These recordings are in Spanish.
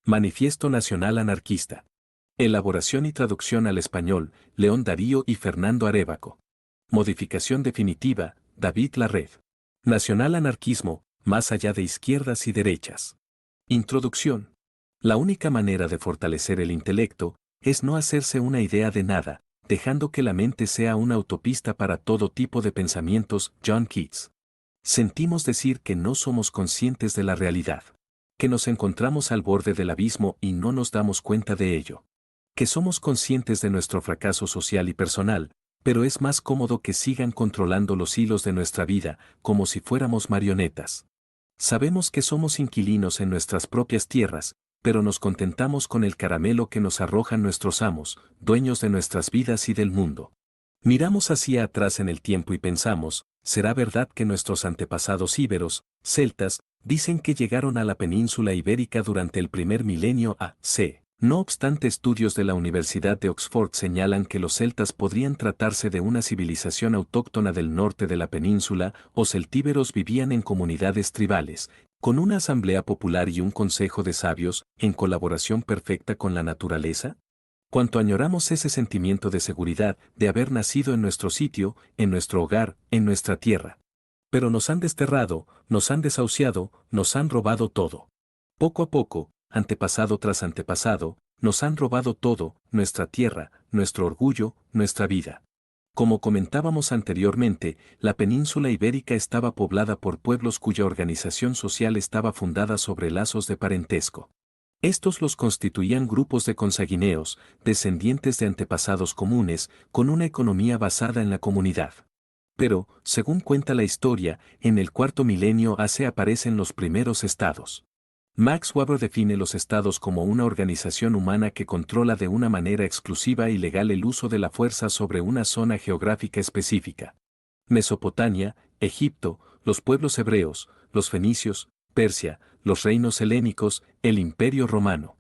Manifiesto Nacional Anarquista. Elaboración y traducción al español, León Darío y Fernando Arévaco. Modificación definitiva, David Larred. Nacional Anarquismo, más allá de izquierdas y derechas. Introducción. La única manera de fortalecer el intelecto es no hacerse una idea de nada, dejando que la mente sea una autopista para todo tipo de pensamientos. John Keats. Sentimos decir que no somos conscientes de la realidad, que nos encontramos al borde del abismo y no nos damos cuenta de ello, que somos conscientes de nuestro fracaso social y personal, pero es más cómodo que sigan controlando los hilos de nuestra vida, como si fuéramos marionetas. Sabemos que somos inquilinos en nuestras propias tierras, pero nos contentamos con el caramelo que nos arrojan nuestros amos, dueños de nuestras vidas y del mundo. Miramos hacia atrás en el tiempo y pensamos, ¿será verdad que nuestros antepasados íberos, celtas, dicen que llegaron a la península ibérica durante el primer milenio a.c.? No obstante, estudios de la Universidad de Oxford señalan que los celtas podrían tratarse de una civilización autóctona del norte de la península, o celtíberos vivían en comunidades tribales, con una asamblea popular y un consejo de sabios, en colaboración perfecta con la naturaleza. Cuánto añoramos ese sentimiento de seguridad, de haber nacido en nuestro sitio, en nuestro hogar, en nuestra tierra. Pero nos han desterrado, nos han desahuciado, nos han robado todo. Poco a poco, antepasado tras antepasado, nos han robado todo, nuestra tierra, nuestro orgullo, nuestra vida. Como comentábamos anteriormente, la península ibérica estaba poblada por pueblos cuya organización social estaba fundada sobre lazos de parentesco. Estos los constituían grupos de consanguíneos, descendientes de antepasados comunes, con una economía basada en la comunidad. Pero, según cuenta la historia, en el cuarto milenio a.C. aparecen los primeros estados. Max Weber define los estados como una organización humana que controla de una manera exclusiva y legal el uso de la fuerza sobre una zona geográfica específica. Mesopotamia, Egipto, los pueblos hebreos, los fenicios, Persia, los reinos helénicos, el Imperio Romano.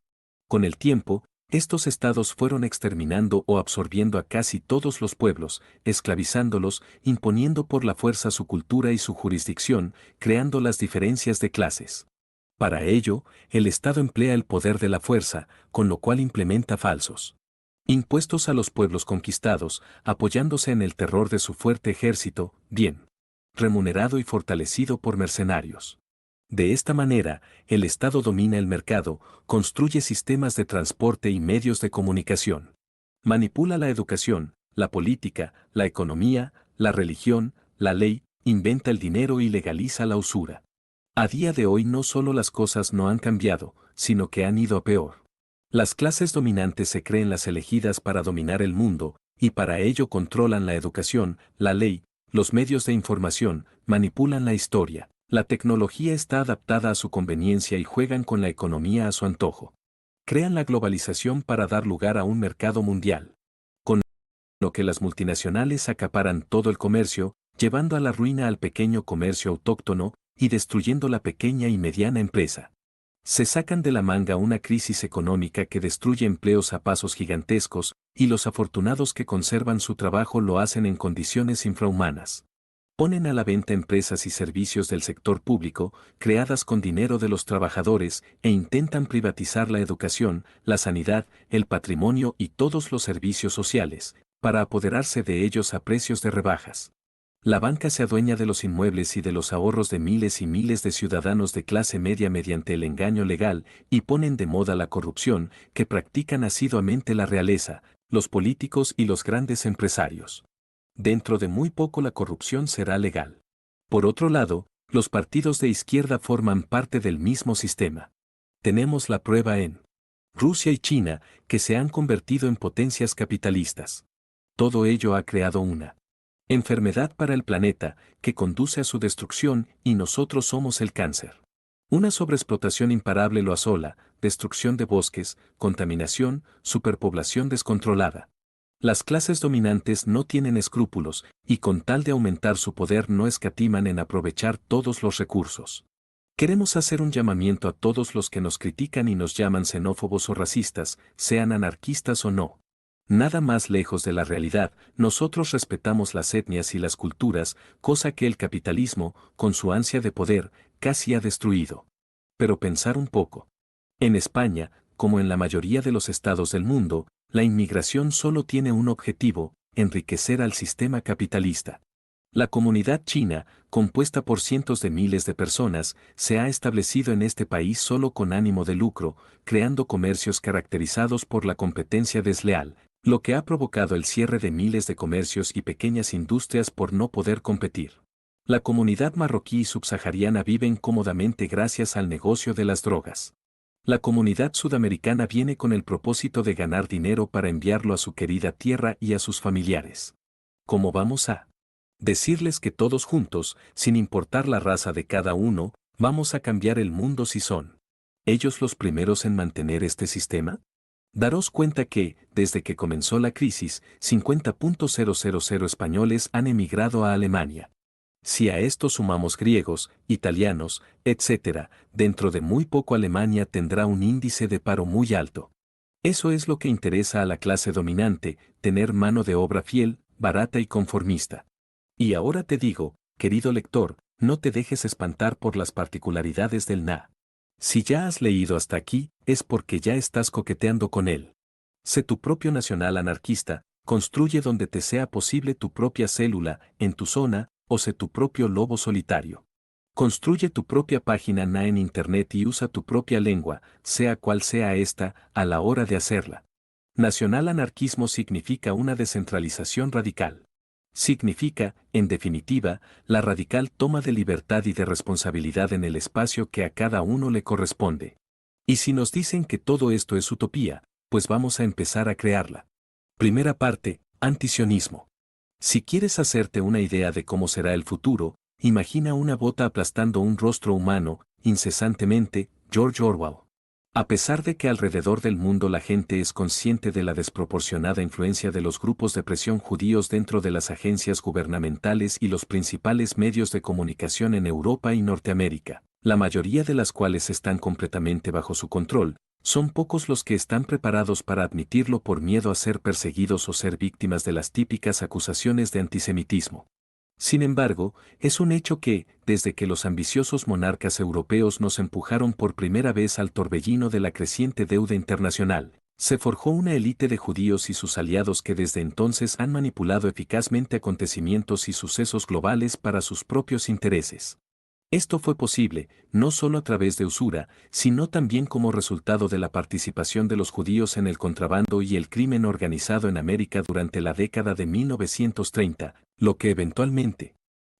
Con el tiempo, estos estados fueron exterminando o absorbiendo a casi todos los pueblos, esclavizándolos, imponiendo por la fuerza su cultura y su jurisdicción, creando las diferencias de clases. Para ello, el Estado emplea el poder de la fuerza, con lo cual implementa falsos impuestos a los pueblos conquistados, apoyándose en el terror de su fuerte ejército, bien remunerado y fortalecido por mercenarios. De esta manera, el Estado domina el mercado, construye sistemas de transporte y medios de comunicación. Manipula la educación, la política, la economía, la religión, la ley, inventa el dinero y legaliza la usura. A día de hoy no solo las cosas no han cambiado, sino que han ido a peor. Las clases dominantes se creen las elegidas para dominar el mundo, y para ello controlan la educación, la ley, los medios de información, manipulan la historia. La tecnología está adaptada a su conveniencia y juegan con la economía a su antojo. Crean la globalización para dar lugar a un mercado mundial, con lo que las multinacionales acaparan todo el comercio, llevando a la ruina al pequeño comercio autóctono y destruyendo la pequeña y mediana empresa. Se sacan de la manga una crisis económica que destruye empleos a pasos gigantescos, y los afortunados que conservan su trabajo lo hacen en condiciones infrahumanas. Ponen a la venta empresas y servicios del sector público, creadas con dinero de los trabajadores, e intentan privatizar la educación, la sanidad, el patrimonio y todos los servicios sociales, para apoderarse de ellos a precios de rebajas. La banca se adueña de los inmuebles y de los ahorros de miles y miles de ciudadanos de clase media mediante el engaño legal, y ponen de moda la corrupción, que practican asiduamente la realeza, los políticos y los grandes empresarios. Dentro de muy poco la corrupción será legal. Por otro lado, los partidos de izquierda forman parte del mismo sistema. Tenemos la prueba en Rusia y China, que se han convertido en potencias capitalistas. Todo ello ha creado una enfermedad para el planeta, que conduce a su destrucción, y nosotros somos el cáncer. Una sobreexplotación imparable lo asola, destrucción de bosques, contaminación, superpoblación descontrolada. Las clases dominantes no tienen escrúpulos, y con tal de aumentar su poder no escatiman en aprovechar todos los recursos. Queremos hacer un llamamiento a todos los que nos critican y nos llaman xenófobos o racistas, sean anarquistas o no. Nada más lejos de la realidad, nosotros respetamos las etnias y las culturas, cosa que el capitalismo, con su ansia de poder, casi ha destruido. Pero pensar un poco. En España, como en la mayoría de los estados del mundo, la inmigración solo tiene un objetivo: enriquecer al sistema capitalista. La comunidad china, compuesta por cientos de miles de personas, se ha establecido en este país solo con ánimo de lucro, creando comercios caracterizados por la competencia desleal, lo que ha provocado el cierre de miles de comercios y pequeñas industrias por no poder competir. La comunidad marroquí y subsahariana viven cómodamente gracias al negocio de las drogas. La comunidad sudamericana viene con el propósito de ganar dinero para enviarlo a su querida tierra y a sus familiares. ¿Cómo vamos a decirles que todos juntos, sin importar la raza de cada uno, vamos a cambiar el mundo si son ellos los primeros en mantener este sistema? Daros cuenta que, desde que comenzó la crisis, 50.000 españoles han emigrado a Alemania. Si a esto sumamos griegos, italianos, etc., dentro de muy poco Alemania tendrá un índice de paro muy alto. Eso es lo que interesa a la clase dominante: tener mano de obra fiel, barata y conformista. Y ahora te digo, querido lector, no te dejes espantar por las particularidades del NA. Si ya has leído hasta aquí, es porque ya estás coqueteando con él. Sé tu propio nacional anarquista, construye donde te sea posible tu propia célula, en tu zona, o sé tu propio lobo solitario. Construye tu propia página NA en Internet y usa tu propia lengua, sea cual sea esta, a la hora de hacerla. Nacional anarquismo significa una descentralización radical. Significa, en definitiva, la radical toma de libertad y de responsabilidad en el espacio que a cada uno le corresponde. Y si nos dicen que todo esto es utopía, pues vamos a empezar a crearla. Primera parte: antisionismo. Si quieres hacerte una idea de cómo será el futuro, imagina una bota aplastando un rostro humano, incesantemente. George Orwell. A pesar de que alrededor del mundo la gente es consciente de la desproporcionada influencia de los grupos de presión judíos dentro de las agencias gubernamentales y los principales medios de comunicación en Europa y Norteamérica, la mayoría de las cuales están completamente bajo su control, son pocos los que están preparados para admitirlo por miedo a ser perseguidos o ser víctimas de las típicas acusaciones de antisemitismo. Sin embargo, es un hecho que, desde que los ambiciosos monarcas europeos nos empujaron por primera vez al torbellino de la creciente deuda internacional, se forjó una élite de judíos y sus aliados que desde entonces han manipulado eficazmente acontecimientos y sucesos globales para sus propios intereses. Esto fue posible, no solo a través de usura, sino también como resultado de la participación de los judíos en el contrabando y el crimen organizado en América durante la década de 1930, lo que eventualmente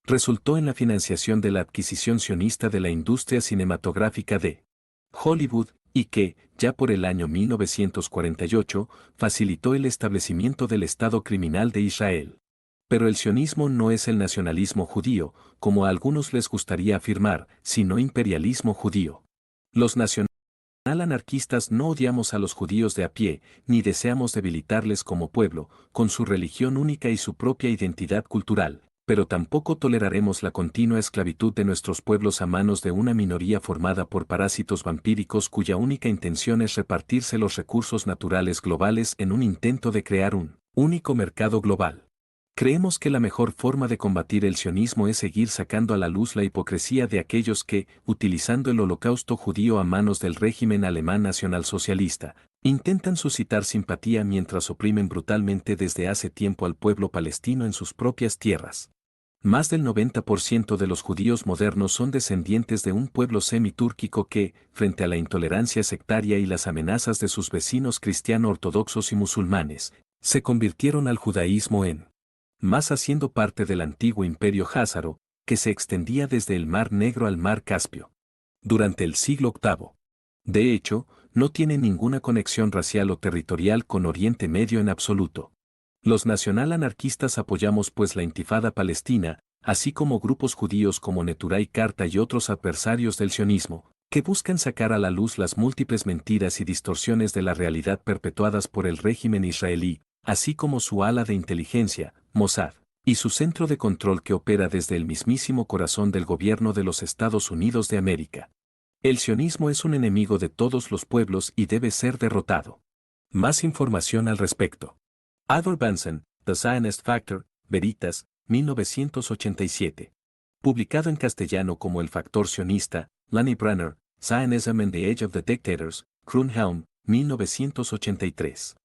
resultó en la financiación de la adquisición sionista de la industria cinematográfica de Hollywood, y que, ya por el año 1948, facilitó el establecimiento del Estado criminal de Israel. Pero el sionismo no es el nacionalismo judío, como a algunos les gustaría afirmar, sino imperialismo judío. Los nacional-anarquistas no odiamos a los judíos de a pie, ni deseamos debilitarles como pueblo, con su religión única y su propia identidad cultural, pero tampoco toleraremos la continua esclavitud de nuestros pueblos a manos de una minoría formada por parásitos vampíricos cuya única intención es repartirse los recursos naturales globales en un intento de crear un único mercado global. Creemos que la mejor forma de combatir el sionismo es seguir sacando a la luz la hipocresía de aquellos que, utilizando el holocausto judío a manos del régimen alemán nacionalsocialista, intentan suscitar simpatía mientras oprimen brutalmente desde hace tiempo al pueblo palestino en sus propias tierras. Más del 90% de los judíos modernos son descendientes de un pueblo semitúrquico que, frente a la intolerancia sectaria y las amenazas de sus vecinos cristiano-ortodoxos y musulmanes, se convirtieron al judaísmo en más haciendo parte del antiguo imperio házaro, que se extendía desde el Mar Negro al Mar Caspio. Durante el siglo VIII. De hecho, no tiene ninguna conexión racial o territorial con Oriente Medio en absoluto. Los nacional-anarquistas apoyamos pues la intifada palestina, así como grupos judíos como Neturei Karta y otros adversarios del sionismo, que buscan sacar a la luz las múltiples mentiras y distorsiones de la realidad perpetuadas por el régimen israelí, así como su ala de inteligencia, Mossad, y su centro de control que opera desde el mismísimo corazón del gobierno de los Estados Unidos de América. El sionismo es un enemigo de todos los pueblos y debe ser derrotado. Más información al respecto. Adolf Benson, The Zionist Factor, Veritas, 1987. Publicado en castellano como El Factor Sionista, Lanny Brunner, Zionism and the Age of the Dictators, Krunhelm, 1983.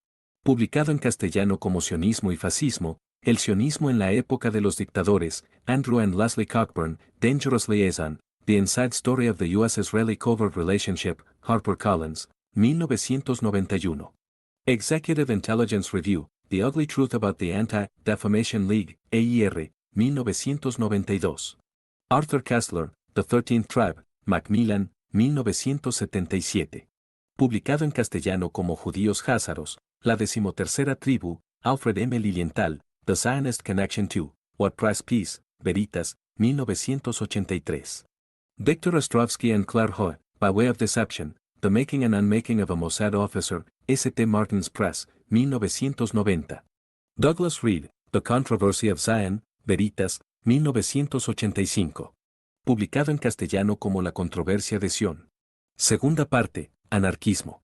Publicado en castellano como Sionismo y Fascismo, el sionismo en la época de los dictadores, Andrew and Leslie Cockburn, Dangerous Liaison, The Inside Story of the U.S.-Israeli Covert Relationship, HarperCollins, 1991. Executive Intelligence Review, The Ugly Truth About the Anti-Defamation League, AIR, 1992. Arthur Kastler, The 13th Tribe, Macmillan, 1977. Publicado en castellano como Judíos Házaros, la 13ª tribu, Alfred M. Lilienthal, The Zionist Connection to What Price Peace, Veritas, 1983. Victor Ostrovsky and Claire Hoy, By Way of Deception, The Making and Unmaking of a Mossad Officer, St. Martin's Press, 1990. Douglas Reed, The Controversy of Zion, Veritas, 1985. Publicado en castellano como La Controversia de Sion. Segunda parte, Anarquismo.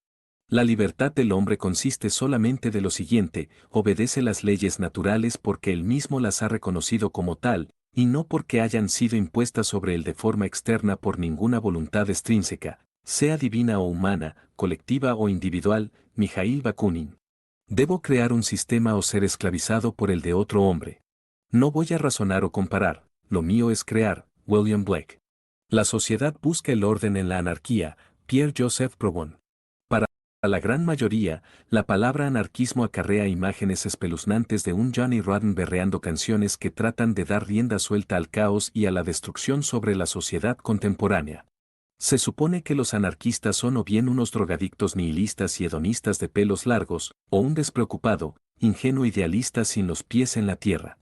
La libertad del hombre consiste solamente de lo siguiente: obedece las leyes naturales porque él mismo las ha reconocido como tal, y no porque hayan sido impuestas sobre él de forma externa por ninguna voluntad extrínseca, sea divina o humana, colectiva o individual. Mijail Bakunin. Debo crear un sistema o ser esclavizado por el de otro hombre. No voy a razonar o comparar, lo mío es crear. William Blake. La sociedad busca el orden en la anarquía. Pierre-Joseph Proudhon. Para la gran mayoría, la palabra anarquismo acarrea imágenes espeluznantes de un Johnny Rotten berreando canciones que tratan de dar rienda suelta al caos y a la destrucción sobre la sociedad contemporánea. Se supone que los anarquistas son o bien unos drogadictos nihilistas y hedonistas de pelos largos, o un despreocupado, ingenuo idealista sin los pies en la tierra.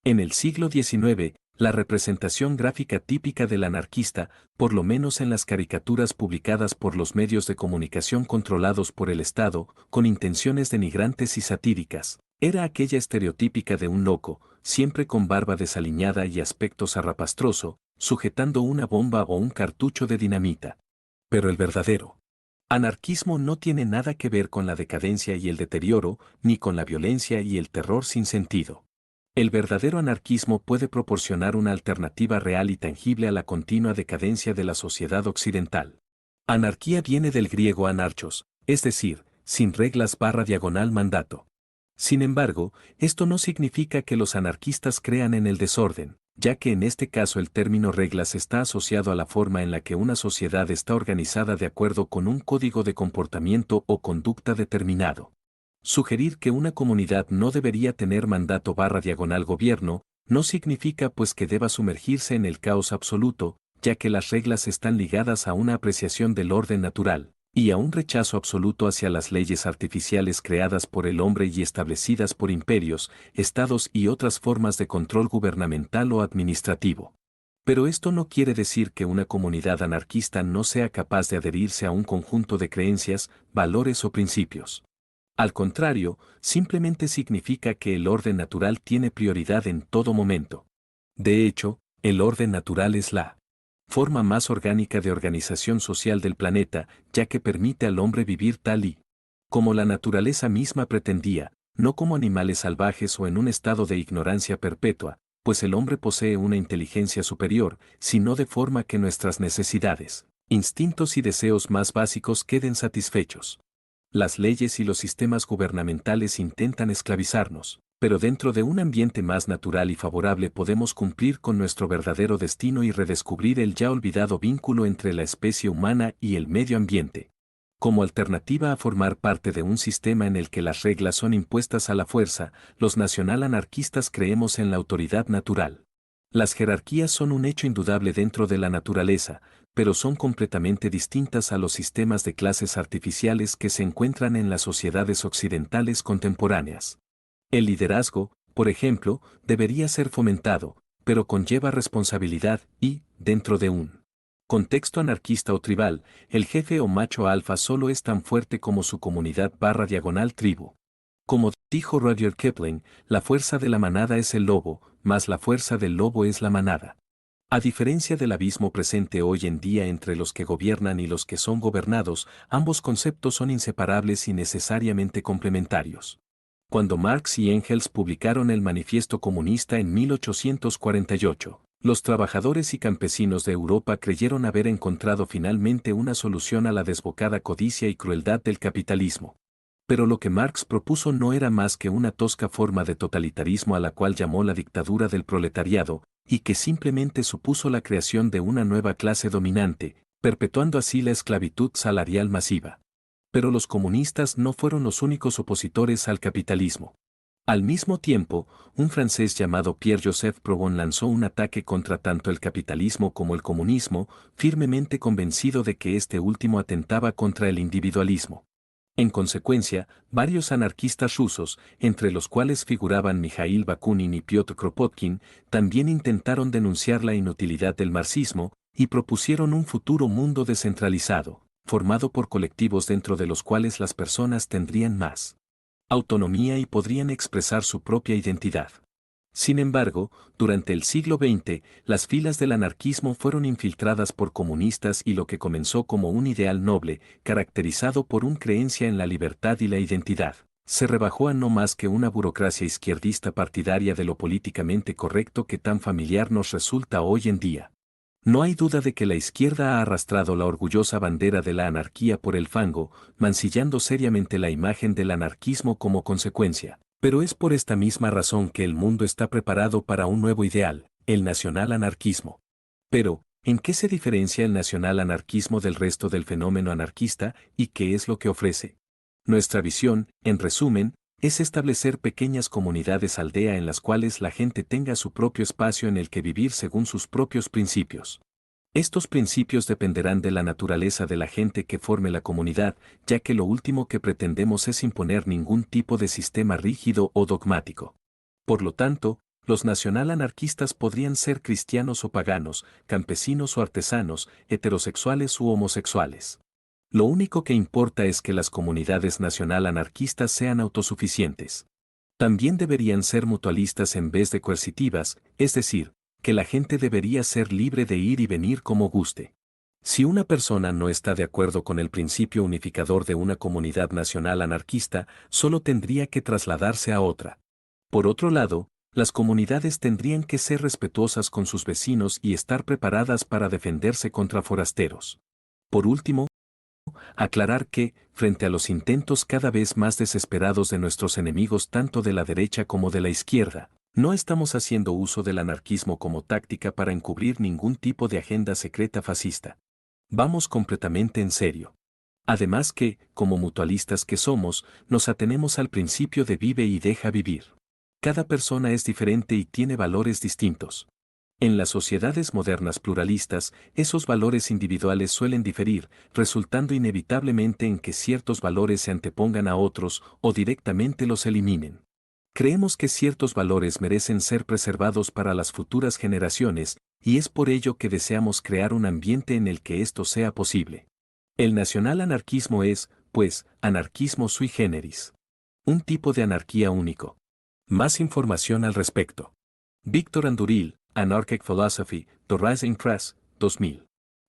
En el siglo XIX, la representación gráfica típica del anarquista, por lo menos en las caricaturas publicadas por los medios de comunicación controlados por el Estado, con intenciones denigrantes y satíricas, era aquella estereotípica de un loco, siempre con barba desaliñada y aspecto zarrapastroso, sujetando una bomba o un cartucho de dinamita. Pero el verdadero anarquismo no tiene nada que ver con la decadencia y el deterioro, ni con la violencia y el terror sin sentido. El verdadero anarquismo puede proporcionar una alternativa real y tangible a la continua decadencia de la sociedad occidental. Anarquía viene del griego anarchos, es decir, sin reglas / mandato. Sin embargo, esto no significa que los anarquistas crean en el desorden, ya que en este caso el término reglas está asociado a la forma en la que una sociedad está organizada de acuerdo con un código de comportamiento o conducta determinado. Sugerir que una comunidad no debería tener mandato / gobierno, no significa pues que deba sumergirse en el caos absoluto, ya que las reglas están ligadas a una apreciación del orden natural, y a un rechazo absoluto hacia las leyes artificiales creadas por el hombre y establecidas por imperios, estados y otras formas de control gubernamental o administrativo. Pero esto no quiere decir que una comunidad anarquista no sea capaz de adherirse a un conjunto de creencias, valores o principios. Al contrario, simplemente significa que el orden natural tiene prioridad en todo momento. De hecho, el orden natural es la forma más orgánica de organización social del planeta, ya que permite al hombre vivir tal y como la naturaleza misma pretendía, no como animales salvajes o en un estado de ignorancia perpetua, pues el hombre posee una inteligencia superior, sino de forma que nuestras necesidades, instintos y deseos más básicos queden satisfechos. Las leyes y los sistemas gubernamentales intentan esclavizarnos, pero dentro de un ambiente más natural y favorable podemos cumplir con nuestro verdadero destino y redescubrir el ya olvidado vínculo entre la especie humana y el medio ambiente. Como alternativa a formar parte de un sistema en el que las reglas son impuestas a la fuerza, los nacional-anarquistas creemos en la autoridad natural. Las jerarquías son un hecho indudable dentro de la naturaleza, pero son completamente distintas a los sistemas de clases artificiales que se encuentran en las sociedades occidentales contemporáneas. El liderazgo, por ejemplo, debería ser fomentado, pero conlleva responsabilidad y, dentro de un contexto anarquista o tribal, el jefe o macho alfa solo es tan fuerte como su comunidad / tribu. Como dijo Rudyard Kipling, la fuerza de la manada es el lobo, mas la fuerza del lobo es la manada. A diferencia del abismo presente hoy en día entre los que gobiernan y los que son gobernados, ambos conceptos son inseparables y necesariamente complementarios. Cuando Marx y Engels publicaron el Manifiesto Comunista en 1848, Los trabajadores y campesinos de Europa creyeron haber encontrado finalmente una solución a la desbocada codicia y crueldad del capitalismo. Pero lo que Marx propuso no era más que una tosca forma de totalitarismo a la cual llamó la dictadura del proletariado, y que simplemente supuso la creación de una nueva clase dominante, perpetuando así la esclavitud salarial masiva. Pero los comunistas no fueron los únicos opositores al capitalismo. Al mismo tiempo, un francés llamado Pierre-Joseph Proudhon lanzó un ataque contra tanto el capitalismo como el comunismo, firmemente convencido de que este último atentaba contra el individualismo. En consecuencia, varios anarquistas rusos, entre los cuales figuraban Mikhail Bakunin y Piotr Kropotkin, también intentaron denunciar la inutilidad del marxismo y propusieron un futuro mundo descentralizado, formado por colectivos dentro de los cuales las personas tendrían más autonomía y podrían expresar su propia identidad. Sin embargo, durante el siglo XX, las filas del anarquismo fueron infiltradas por comunistas y lo que comenzó como un ideal noble, caracterizado por una creencia en la libertad y la identidad, se rebajó a no más que una burocracia izquierdista partidaria de lo políticamente correcto que tan familiar nos resulta hoy en día. No hay duda de que la izquierda ha arrastrado la orgullosa bandera de la anarquía por el fango, mancillando seriamente la imagen del anarquismo como consecuencia. Pero es por esta misma razón que el mundo está preparado para un nuevo ideal, el nacional anarquismo. Pero, ¿en qué se diferencia el nacional anarquismo del resto del fenómeno anarquista y qué es lo que ofrece? Nuestra visión, en resumen, es establecer pequeñas comunidades aldea en las cuales la gente tenga su propio espacio en el que vivir según sus propios principios. Estos principios dependerán de la naturaleza de la gente que forme la comunidad, ya que lo último que pretendemos es imponer ningún tipo de sistema rígido o dogmático. Por lo tanto, los nacional anarquistas podrían ser cristianos o paganos, campesinos o artesanos, heterosexuales u homosexuales. Lo único que importa es que las comunidades nacional anarquistas sean autosuficientes. También deberían ser mutualistas en vez de coercitivas, es decir, que la gente debería ser libre de ir y venir como guste. Si una persona no está de acuerdo con el principio unificador de una comunidad nacional anarquista, solo tendría que trasladarse a otra. Por otro lado, las comunidades tendrían que ser respetuosas con sus vecinos y estar preparadas para defenderse contra forasteros. Por último, aclarar que, frente a los intentos cada vez más desesperados de nuestros enemigos tanto de la derecha como de la izquierda, no estamos haciendo uso del anarquismo como táctica para encubrir ningún tipo de agenda secreta fascista. Vamos completamente en serio. Además que, como mutualistas que somos, nos atenemos al principio de vive y deja vivir. Cada persona es diferente y tiene valores distintos. En las sociedades modernas pluralistas, esos valores individuales suelen diferir, resultando inevitablemente en que ciertos valores se antepongan a otros o directamente los eliminen. Creemos que ciertos valores merecen ser preservados para las futuras generaciones, y es por ello que deseamos crear un ambiente en el que esto sea posible. El nacional anarquismo es, pues, anarquismo sui generis. Un tipo de anarquía único. Más información al respecto. Víctor Anduril, Anarchic Philosophy, The Rising Press, 2000.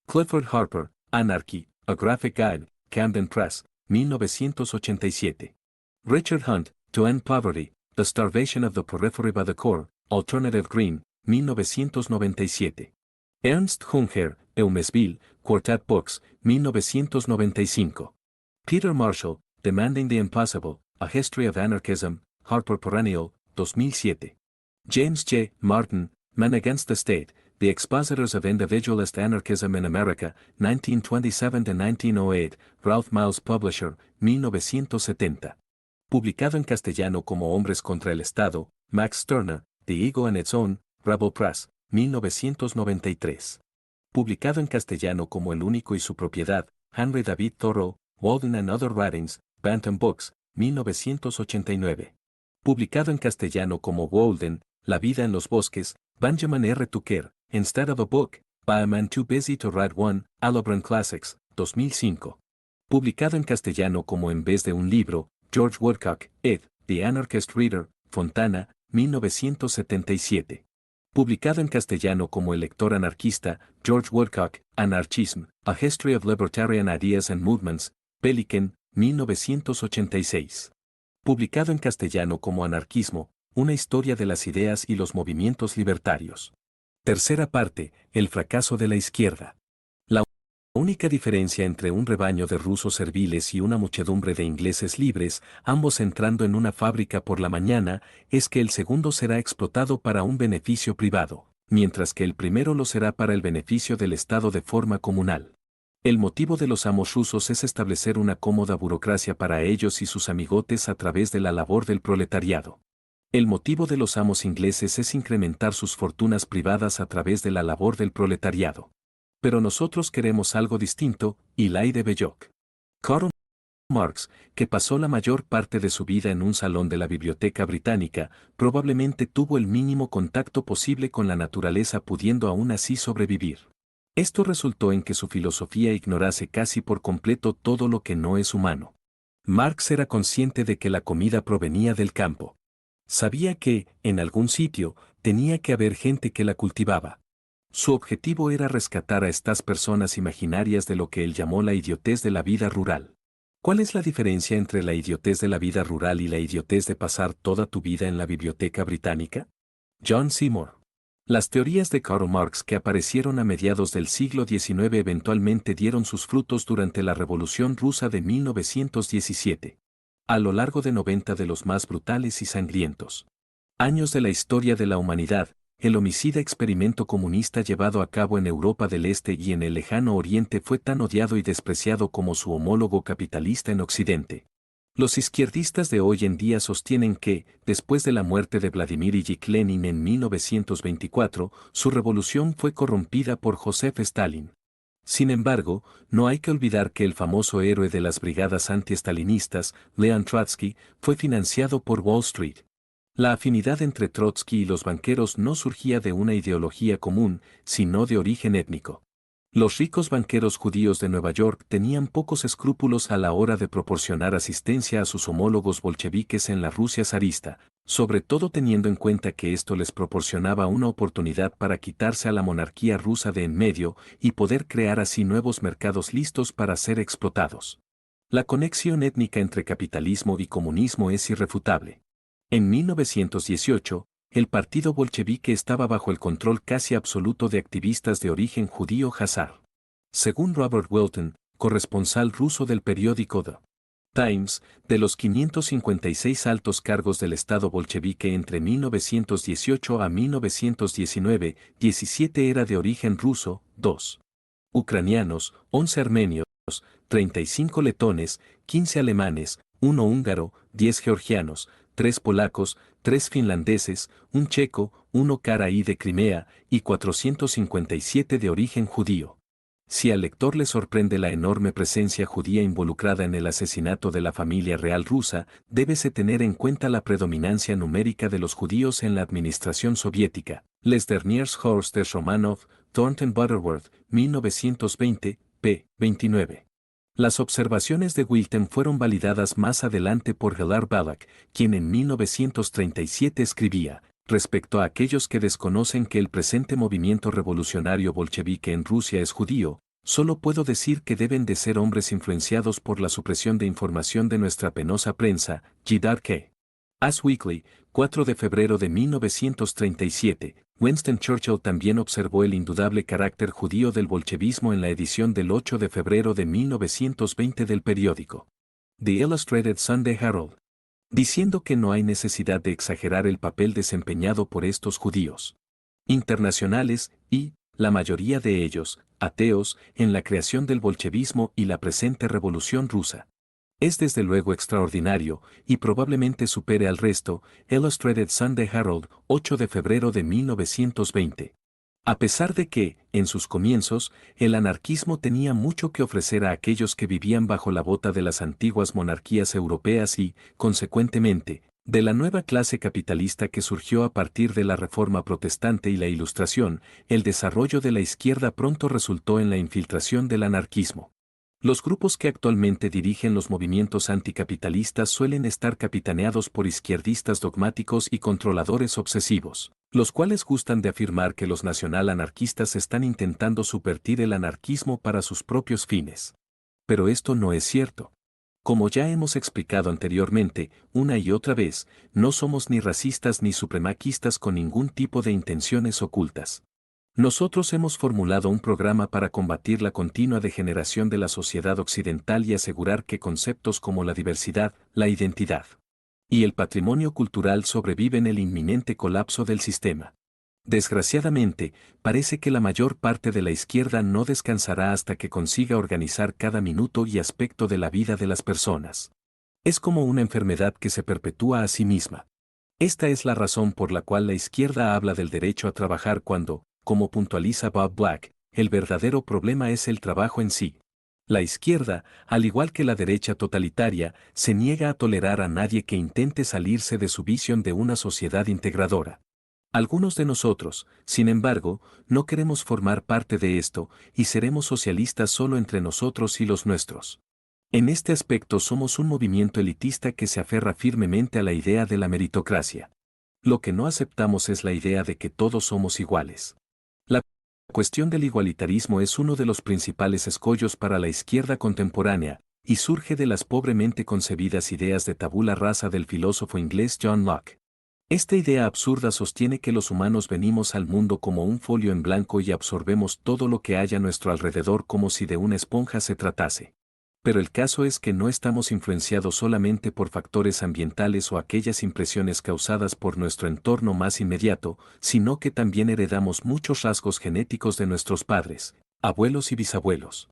Clifford Harper, Anarchy, A Graphic Guide, Camden Press, 1987. Richard Hunt, To End Poverty, The Starvation of the Periphery by the Core, Alternative Green, 1997. Ernst Junger, Eumesville, Quartet Books, 1995. Peter Marshall, Demanding the Impossible, A History of Anarchism, Harper Perennial, 2007. James J. Martin, Men Against the State, The Expositors of Individualist Anarchism in America, 1927-1908, Ralph Miles Publisher, 1970. Publicado en castellano como Hombres contra el Estado, Max Stirner, The Ego and Its Own, Rebel Press, 1993. Publicado en castellano como El Único y su Propiedad, Henry David Thoreau, Walden and Other Writings, Bantam Books, 1989. Publicado en castellano como Walden, La vida en los bosques, Benjamin R. Tucker, Instead of a Book, By a Man Too Busy to Write One, Alobran Classics, 2005. Publicado en castellano como En vez de un libro, George Woodcock, ed., The Anarchist Reader, Fontana, 1977. Publicado en castellano como El lector anarquista, George Woodcock, Anarchism, A History of Libertarian Ideas and Movements, Pelican, 1986. Publicado en castellano como Anarquismo, una historia de las ideas y los movimientos libertarios. Tercera parte, el fracaso de la izquierda. La única diferencia entre un rebaño de rusos serviles y una muchedumbre de ingleses libres, ambos entrando en una fábrica por la mañana, es que el segundo será explotado para un beneficio privado, mientras que el primero lo será para el beneficio del Estado de forma comunal. El motivo de los amos rusos es establecer una cómoda burocracia para ellos y sus amigotes a través de la labor del proletariado. El motivo de los amos ingleses es incrementar sus fortunas privadas a través de la labor del proletariado. Pero nosotros queremos algo distinto, Eli de Belloc. Karl Marx, que pasó la mayor parte de su vida en un salón de la Biblioteca Británica, probablemente tuvo el mínimo contacto posible con la naturaleza pudiendo aún así sobrevivir. Esto resultó en que su filosofía ignorase casi por completo todo lo que no es humano. Marx era consciente de que la comida provenía del campo. Sabía que, en algún sitio, tenía que haber gente que la cultivaba. Su objetivo era rescatar a estas personas imaginarias de lo que él llamó la idiotez de la vida rural. ¿Cuál es la diferencia entre la idiotez de la vida rural y la idiotez de pasar toda tu vida en la Biblioteca Británica? John Seymour. Las teorías de Karl Marx que aparecieron a mediados del siglo XIX eventualmente dieron sus frutos durante la Revolución Rusa de 1917. A lo largo de 90 de los más brutales y sangrientos años de la historia de la humanidad, el homicida experimento comunista llevado a cabo en Europa del Este y en el lejano Oriente fue tan odiado y despreciado como su homólogo capitalista en Occidente. Los izquierdistas de hoy en día sostienen que, después de la muerte de Vladimir Ilich Lenin en 1924, su revolución fue corrompida por Joseph Stalin. Sin embargo, no hay que olvidar que el famoso héroe de las brigadas anti-estalinistas, Leon Trotsky, fue financiado por Wall Street. La afinidad entre Trotsky y los banqueros no surgía de una ideología común, sino de origen étnico. Los ricos banqueros judíos de Nueva York tenían pocos escrúpulos a la hora de proporcionar asistencia a sus homólogos bolcheviques en la Rusia zarista, sobre todo teniendo en cuenta que esto les proporcionaba una oportunidad para quitarse a la monarquía rusa de en medio y poder crear así nuevos mercados listos para ser explotados. La conexión étnica entre capitalismo y comunismo es irrefutable. En 1918, el partido bolchevique estaba bajo el control casi absoluto de activistas de origen judío Hazar. Según Robert Wilton, corresponsal ruso del periódico The Times, de los 556 altos cargos del Estado bolchevique entre 1918 a 1919, 17 era de origen ruso, 2 ucranianos, 11 armenios, 35 letones, 15 alemanes, 1 húngaro, 10 georgianos, 3 polacos, 3 finlandeses, 1 checo, 1 caraí de Crimea y 457 de origen judío. Si al lector le sorprende la enorme presencia judía involucrada en el asesinato de la familia real rusa, débese tener en cuenta la predominancia numérica de los judíos en la administración soviética. Les Derniers Jours de Romanov, Thornton Butterworth, 1920, p. 29. Las observaciones de Wilton fueron validadas más adelante por Gellar Balak, quien en 1937 escribía, respecto a aquellos que desconocen que el presente movimiento revolucionario bolchevique en Rusia es judío, solo puedo decir que deben de ser hombres influenciados por la supresión de información de nuestra penosa prensa, Gidar K. As Weekly, 4 de febrero de 1937, Winston Churchill también observó el indudable carácter judío del bolchevismo en la edición del 8 de febrero de 1920 del periódico The Illustrated Sunday Herald, diciendo que no hay necesidad de exagerar el papel desempeñado por estos judíos internacionales y, la mayoría de ellos, ateos, en la creación del bolchevismo y la presente revolución rusa. Es desde luego extraordinario, y probablemente supere al resto, Illustrated Sunday Herald, 8 de febrero de 1920. A pesar de que, en sus comienzos, el anarquismo tenía mucho que ofrecer a aquellos que vivían bajo la bota de las antiguas monarquías europeas y, consecuentemente, de la nueva clase capitalista que surgió a partir de la Reforma Protestante y la Ilustración, el desarrollo de la izquierda pronto resultó en la infiltración del anarquismo. Los grupos que actualmente dirigen los movimientos anticapitalistas suelen estar capitaneados por izquierdistas dogmáticos y controladores obsesivos, los cuales gustan de afirmar que los nacional-anarquistas están intentando subvertir el anarquismo para sus propios fines. Pero esto no es cierto. Como ya hemos explicado anteriormente, una y otra vez, no somos ni racistas ni supremaquistas con ningún tipo de intenciones ocultas. Nosotros hemos formulado un programa para combatir la continua degeneración de la sociedad occidental y asegurar que conceptos como la diversidad, la identidad y el patrimonio cultural sobreviven el inminente colapso del sistema. Desgraciadamente, parece que la mayor parte de la izquierda no descansará hasta que consiga organizar cada minuto y aspecto de la vida de las personas. Es como una enfermedad que se perpetúa a sí misma. Esta es la razón por la cual la izquierda habla del derecho a trabajar cuando, como puntualiza Bob Black, el verdadero problema es el trabajo en sí. La izquierda, al igual que la derecha totalitaria, se niega a tolerar a nadie que intente salirse de su visión de una sociedad integradora. Algunos de nosotros, sin embargo, no queremos formar parte de esto, y seremos socialistas solo entre nosotros y los nuestros. En este aspecto somos un movimiento elitista que se aferra firmemente a la idea de la meritocracia. Lo que no aceptamos es la idea de que todos somos iguales. La cuestión del igualitarismo es uno de los principales escollos para la izquierda contemporánea, y surge de las pobremente concebidas ideas de tabula rasa del filósofo inglés John Locke. Esta idea absurda sostiene que los humanos venimos al mundo como un folio en blanco y absorbemos todo lo que haya a nuestro alrededor como si de una esponja se tratase. Pero el caso es que no estamos influenciados solamente por factores ambientales o aquellas impresiones causadas por nuestro entorno más inmediato, sino que también heredamos muchos rasgos genéticos de nuestros padres, abuelos y bisabuelos.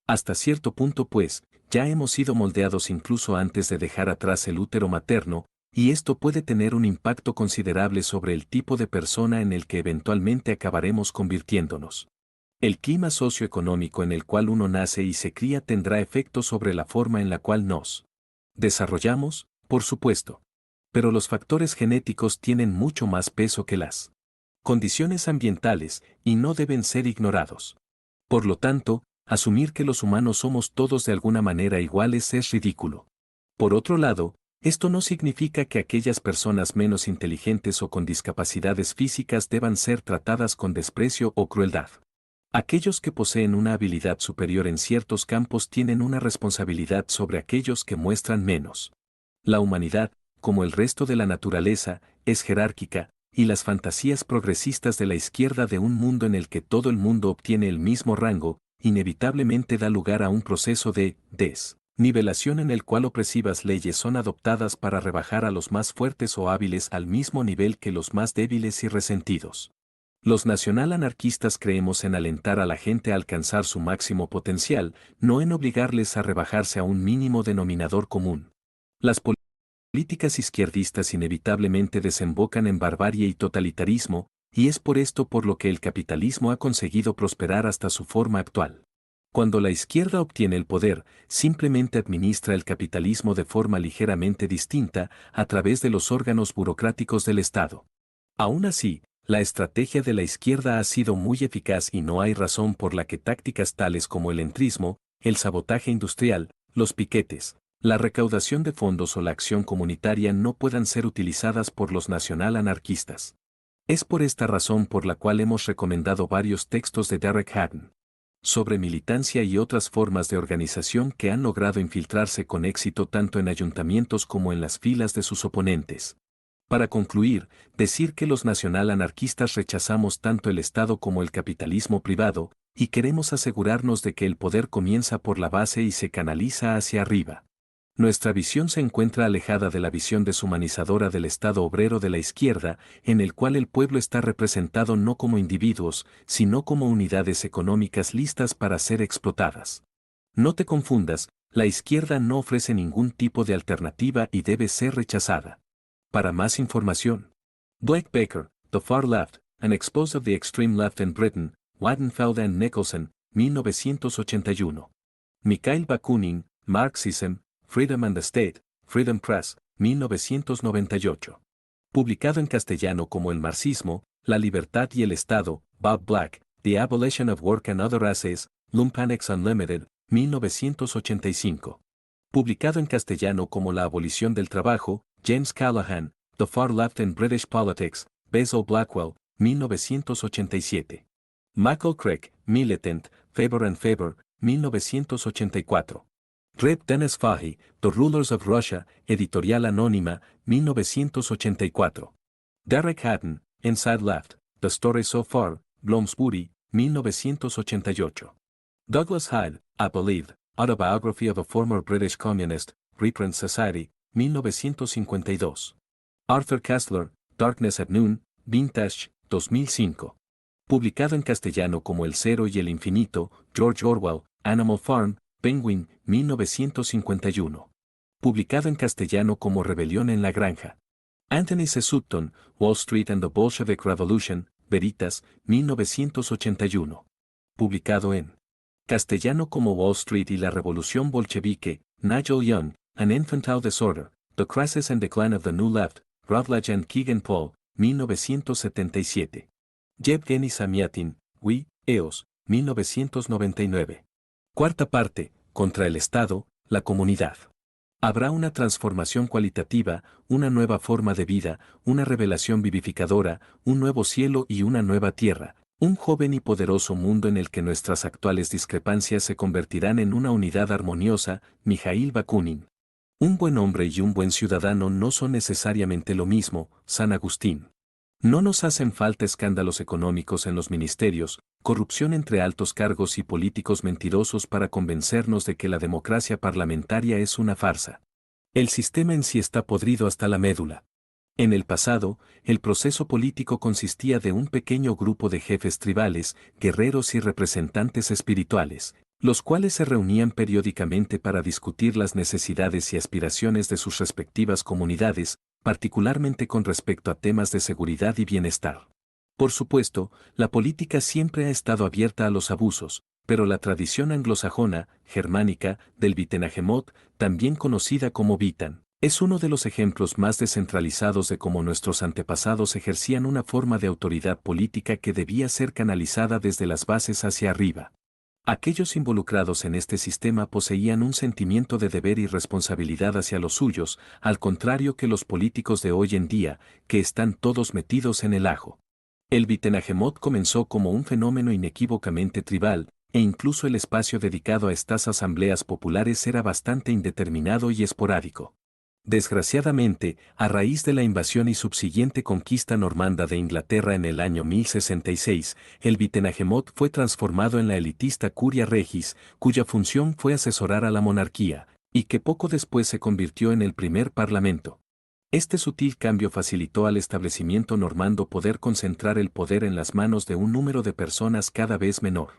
Hasta cierto punto, pues, ya hemos sido moldeados incluso antes de dejar atrás el útero materno, y esto puede tener un impacto considerable sobre el tipo de persona en el que eventualmente acabaremos convirtiéndonos. El clima socioeconómico en el cual uno nace y se cría tendrá efecto sobre la forma en la cual nos desarrollamos, por supuesto. Pero los factores genéticos tienen mucho más peso que las condiciones ambientales y no deben ser ignorados. Por lo tanto, asumir que los humanos somos todos de alguna manera iguales es ridículo. Por otro lado, esto no significa que aquellas personas menos inteligentes o con discapacidades físicas deban ser tratadas con desprecio o crueldad. Aquellos que poseen una habilidad superior en ciertos campos tienen una responsabilidad sobre aquellos que muestran menos. La humanidad, como el resto de la naturaleza, es jerárquica, y las fantasías progresistas de la izquierda de un mundo en el que todo el mundo obtiene el mismo rango, inevitablemente da lugar a un proceso de desnivelación en el cual opresivas leyes son adoptadas para rebajar a los más fuertes o hábiles al mismo nivel que los más débiles y resentidos. Los nacional-anarquistas creemos en alentar a la gente a alcanzar su máximo potencial, no en obligarles a rebajarse a un mínimo denominador común. Las políticas izquierdistas inevitablemente desembocan en barbarie y totalitarismo, y es por esto por lo que el capitalismo ha conseguido prosperar hasta su forma actual. Cuando la izquierda obtiene el poder, simplemente administra el capitalismo de forma ligeramente distinta, a través de los órganos burocráticos del Estado. Aún así, la estrategia de la izquierda ha sido muy eficaz y no hay razón por la que tácticas tales como el entrismo, el sabotaje industrial, los piquetes, la recaudación de fondos o la acción comunitaria no puedan ser utilizadas por los nacional-anarquistas. Es por esta razón por la cual hemos recomendado varios textos de Derek Hatton sobre militancia y otras formas de organización que han logrado infiltrarse con éxito tanto en ayuntamientos como en las filas de sus oponentes. Para concluir, decir que los nacional-anarquistas rechazamos tanto el Estado como el capitalismo privado, y queremos asegurarnos de que el poder comienza por la base y se canaliza hacia arriba. Nuestra visión se encuentra alejada de la visión deshumanizadora del Estado obrero de la izquierda, en el cual el pueblo está representado no como individuos, sino como unidades económicas listas para ser explotadas. No te confundas, la izquierda no ofrece ningún tipo de alternativa y debe ser rechazada. Para más información. Blake Baker, The Far Left, An Expose of the Extreme Left in Britain, Weidenfeld and Nicholson, 1981. Mikhail Bakunin, Marxism, Freedom and the State, Freedom Press, 1998. Publicado en castellano como El marxismo, la libertad y el Estado, Bob Black, The Abolition of Work and Other Essays, Lumpenex Unlimited, 1985. Publicado en castellano como La abolición del trabajo, James Callaghan, The Far Left in British Politics, Basil Blackwell, 1987. Michael Craig, Militant, Faber and Faber, 1984. Reb Dennis Fahy, The Rulers of Russia, Editorial Anónima, 1984. Derek Hatton, Inside Left, The Story So Far, Bloomsbury, 1988. Douglas Hyde, I Believe, Autobiography of a Former British Communist, Reprint Society, 1952. Arthur Koestler, Darkness at Noon, Vintage, 2005. Publicado en castellano como El Cero y el Infinito, George Orwell, Animal Farm, Penguin, 1951. Publicado en castellano como Rebelión en la Granja. Anthony C. Sutton, Wall Street and the Bolshevik Revolution, Veritas, 1981. Publicado en castellano como Wall Street y la Revolución Bolchevique, Nigel Young, An Infantile Disorder, The Crisis and Decline of the New Left, Routledge and Keegan Paul, 1977. Yevgeny Zamyatin, We, EOS, 1999. Cuarta parte, contra el Estado, la comunidad. Habrá una transformación cualitativa, una nueva forma de vida, una revelación vivificadora, un nuevo cielo y una nueva tierra, un joven y poderoso mundo en el que nuestras actuales discrepancias se convertirán en una unidad armoniosa. Mijail Bakunin. Un buen hombre y un buen ciudadano no son necesariamente lo mismo. San Agustín. No nos hacen falta escándalos económicos en los ministerios, corrupción entre altos cargos y políticos mentirosos para convencernos de que la democracia parlamentaria es una farsa. El sistema en sí está podrido hasta la médula. En el pasado, el proceso político consistía de un pequeño grupo de jefes tribales, guerreros y representantes espirituales, los cuales se reunían periódicamente para discutir las necesidades y aspiraciones de sus respectivas comunidades, particularmente con respecto a temas de seguridad y bienestar. Por supuesto, la política siempre ha estado abierta a los abusos, pero la tradición anglosajona, germánica, del Wittenagemot, también conocida como Witan, es uno de los ejemplos más descentralizados de cómo nuestros antepasados ejercían una forma de autoridad política que debía ser canalizada desde las bases hacia arriba. Aquellos involucrados en este sistema poseían un sentimiento de deber y responsabilidad hacia los suyos, al contrario que los políticos de hoy en día, que están todos metidos en el ajo. El Wittenagemot comenzó como un fenómeno inequívocamente tribal, e incluso el espacio dedicado a estas asambleas populares era bastante indeterminado y esporádico. Desgraciadamente, a raíz de la invasión y subsiguiente conquista normanda de Inglaterra en el año 1066, el Wittenagemot fue transformado en la elitista Curia Regis, cuya función fue asesorar a la monarquía, y que poco después se convirtió en el primer parlamento. Este sutil cambio facilitó al establecimiento normando poder concentrar el poder en las manos de un número de personas cada vez menor.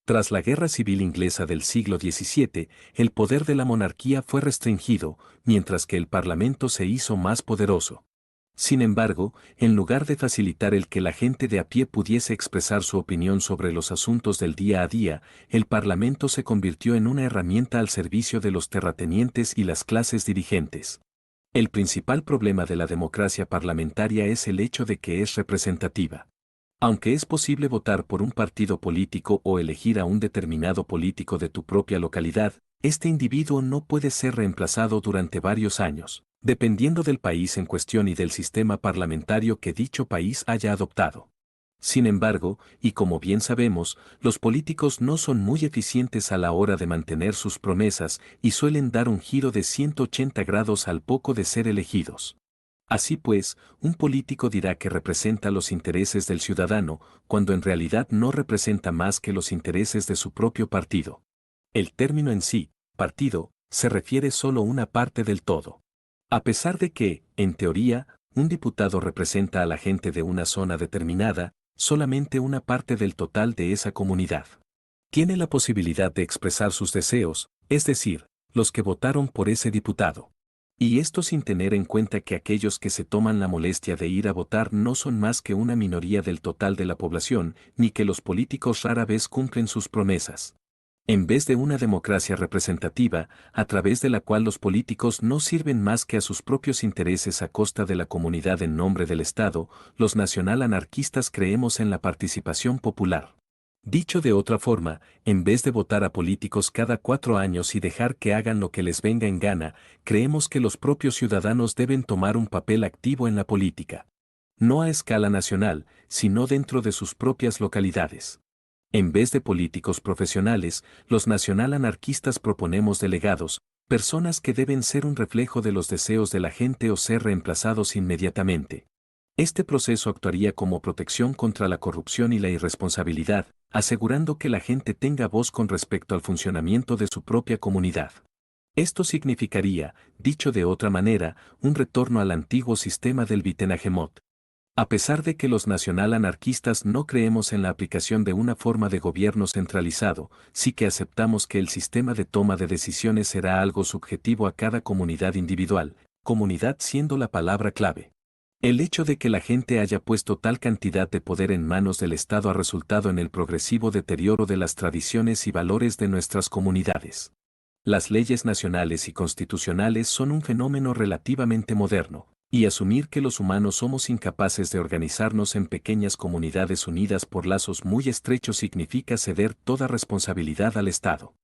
Tras la Guerra Civil Inglesa del siglo XVII, el poder de la monarquía fue restringido, mientras que el Parlamento se hizo más poderoso. Sin embargo, en lugar de facilitar el que la gente de a pie pudiese expresar su opinión sobre los asuntos del día a día, el Parlamento se convirtió en una herramienta al servicio de los terratenientes y las clases dirigentes. El principal problema de la democracia parlamentaria es el hecho de que es representativa. Aunque es posible votar por un partido político o elegir a un determinado político de tu propia localidad, este individuo no puede ser reemplazado durante varios años, dependiendo del país en cuestión y del sistema parlamentario que dicho país haya adoptado. Sin embargo, y como bien sabemos, los políticos no son muy eficientes a la hora de mantener sus promesas y suelen dar un giro de 180 grados al poco de ser elegidos. Así pues, un político dirá que representa los intereses del ciudadano, cuando en realidad no representa más que los intereses de su propio partido. El término en sí, partido, se refiere solo a una parte del todo. A pesar de que, en teoría, un diputado representa a la gente de una zona determinada, solamente una parte del total de esa comunidad. Tiene la posibilidad de expresar sus deseos, es decir, los que votaron por ese diputado. Y esto sin tener en cuenta que aquellos que se toman la molestia de ir a votar no son más que una minoría del total de la población, ni que los políticos rara vez cumplen sus promesas. En vez de una democracia representativa, a través de la cual los políticos no sirven más que a sus propios intereses a costa de la comunidad en nombre del Estado, los nacional-anarquistas creemos en la participación popular. Dicho de otra forma, en vez de votar a políticos cada 4 años y dejar que hagan lo que les venga en gana, creemos que los propios ciudadanos deben tomar un papel activo en la política. No a escala nacional, sino dentro de sus propias localidades. En vez de políticos profesionales, los nacional-anarquistas proponemos delegados, personas que deben ser un reflejo de los deseos de la gente o ser reemplazados inmediatamente. Este proceso actuaría como protección contra la corrupción y la irresponsabilidad, asegurando que la gente tenga voz con respecto al funcionamiento de su propia comunidad. Esto significaría, dicho de otra manera, un retorno al antiguo sistema del Wittenagemot. A pesar de que los nacional-anarquistas no creemos en la aplicación de una forma de gobierno centralizado, sí que aceptamos que el sistema de toma de decisiones será algo subjetivo a cada comunidad individual, comunidad siendo la palabra clave. El hecho de que la gente haya puesto tal cantidad de poder en manos del Estado ha resultado en el progresivo deterioro de las tradiciones y valores de nuestras comunidades. Las leyes nacionales y constitucionales son un fenómeno relativamente moderno, y asumir que los humanos somos incapaces de organizarnos en pequeñas comunidades unidas por lazos muy estrechos significa ceder toda responsabilidad al Estado.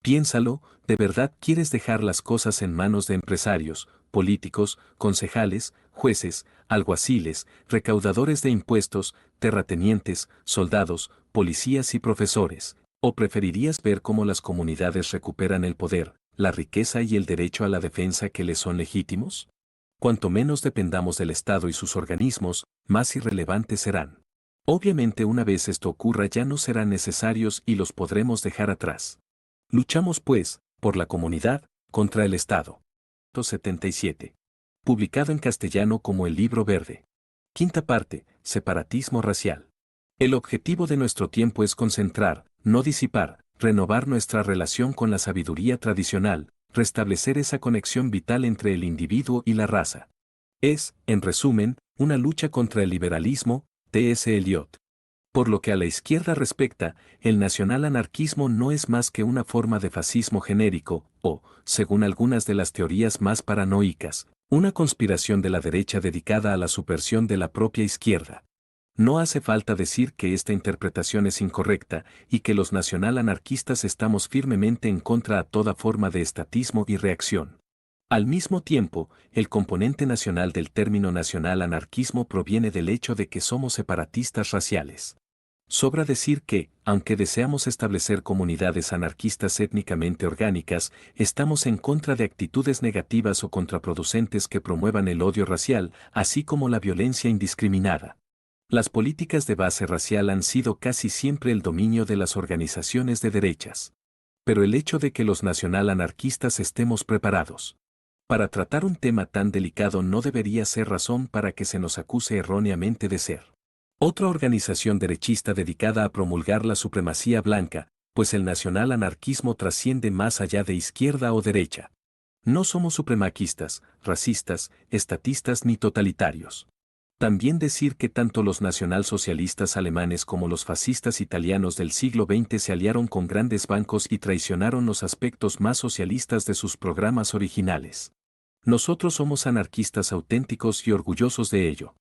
Piénsalo, ¿de verdad quieres dejar las cosas en manos de empresarios, políticos, concejales, jueces, alguaciles, recaudadores de impuestos, terratenientes, soldados, policías y profesores? ¿O preferirías ver cómo las comunidades recuperan el poder, la riqueza y el derecho a la defensa que les son legítimos? Cuanto menos dependamos del Estado y sus organismos, más irrelevantes serán. Obviamente una vez esto ocurra ya no serán necesarios y los podremos dejar atrás. Luchamos pues, por la comunidad, contra el Estado. 77. Publicado en castellano como el Libro Verde. Quinta parte, separatismo racial. El objetivo de nuestro tiempo es concentrar, no disipar, renovar nuestra relación con la sabiduría tradicional, restablecer esa conexión vital entre el individuo y la raza. Es, en resumen, una lucha contra el liberalismo, T.S. Eliot. Por lo que a la izquierda respecta, el nacional-anarquismo no es más que una forma de fascismo genérico, o, según algunas de las teorías más paranoicas, una conspiración de la derecha dedicada a la subversión de la propia izquierda. No hace falta decir que esta interpretación es incorrecta y que los nacional-anarquistas estamos firmemente en contra a toda forma de estatismo y reacción. Al mismo tiempo, el componente nacional del término nacional-anarquismo proviene del hecho de que somos separatistas raciales. Sobra decir que, aunque deseamos establecer comunidades anarquistas étnicamente orgánicas, estamos en contra de actitudes negativas o contraproducentes que promuevan el odio racial, así como la violencia indiscriminada. Las políticas de base racial han sido casi siempre el dominio de las organizaciones de derechas. Pero el hecho de que los nacional-anarquistas estemos preparados para tratar un tema tan delicado no debería ser razón para que se nos acuse erróneamente de ser otra organización derechista dedicada a promulgar la supremacía blanca, pues el nacional-anarquismo trasciende más allá de izquierda o derecha. No somos supremaquistas, racistas, estatistas ni totalitarios. También decir que tanto los nacionalsocialistas alemanes como los fascistas italianos del siglo XX se aliaron con grandes bancos y traicionaron los aspectos más socialistas de sus programas originales. Nosotros somos anarquistas auténticos y orgullosos de ello.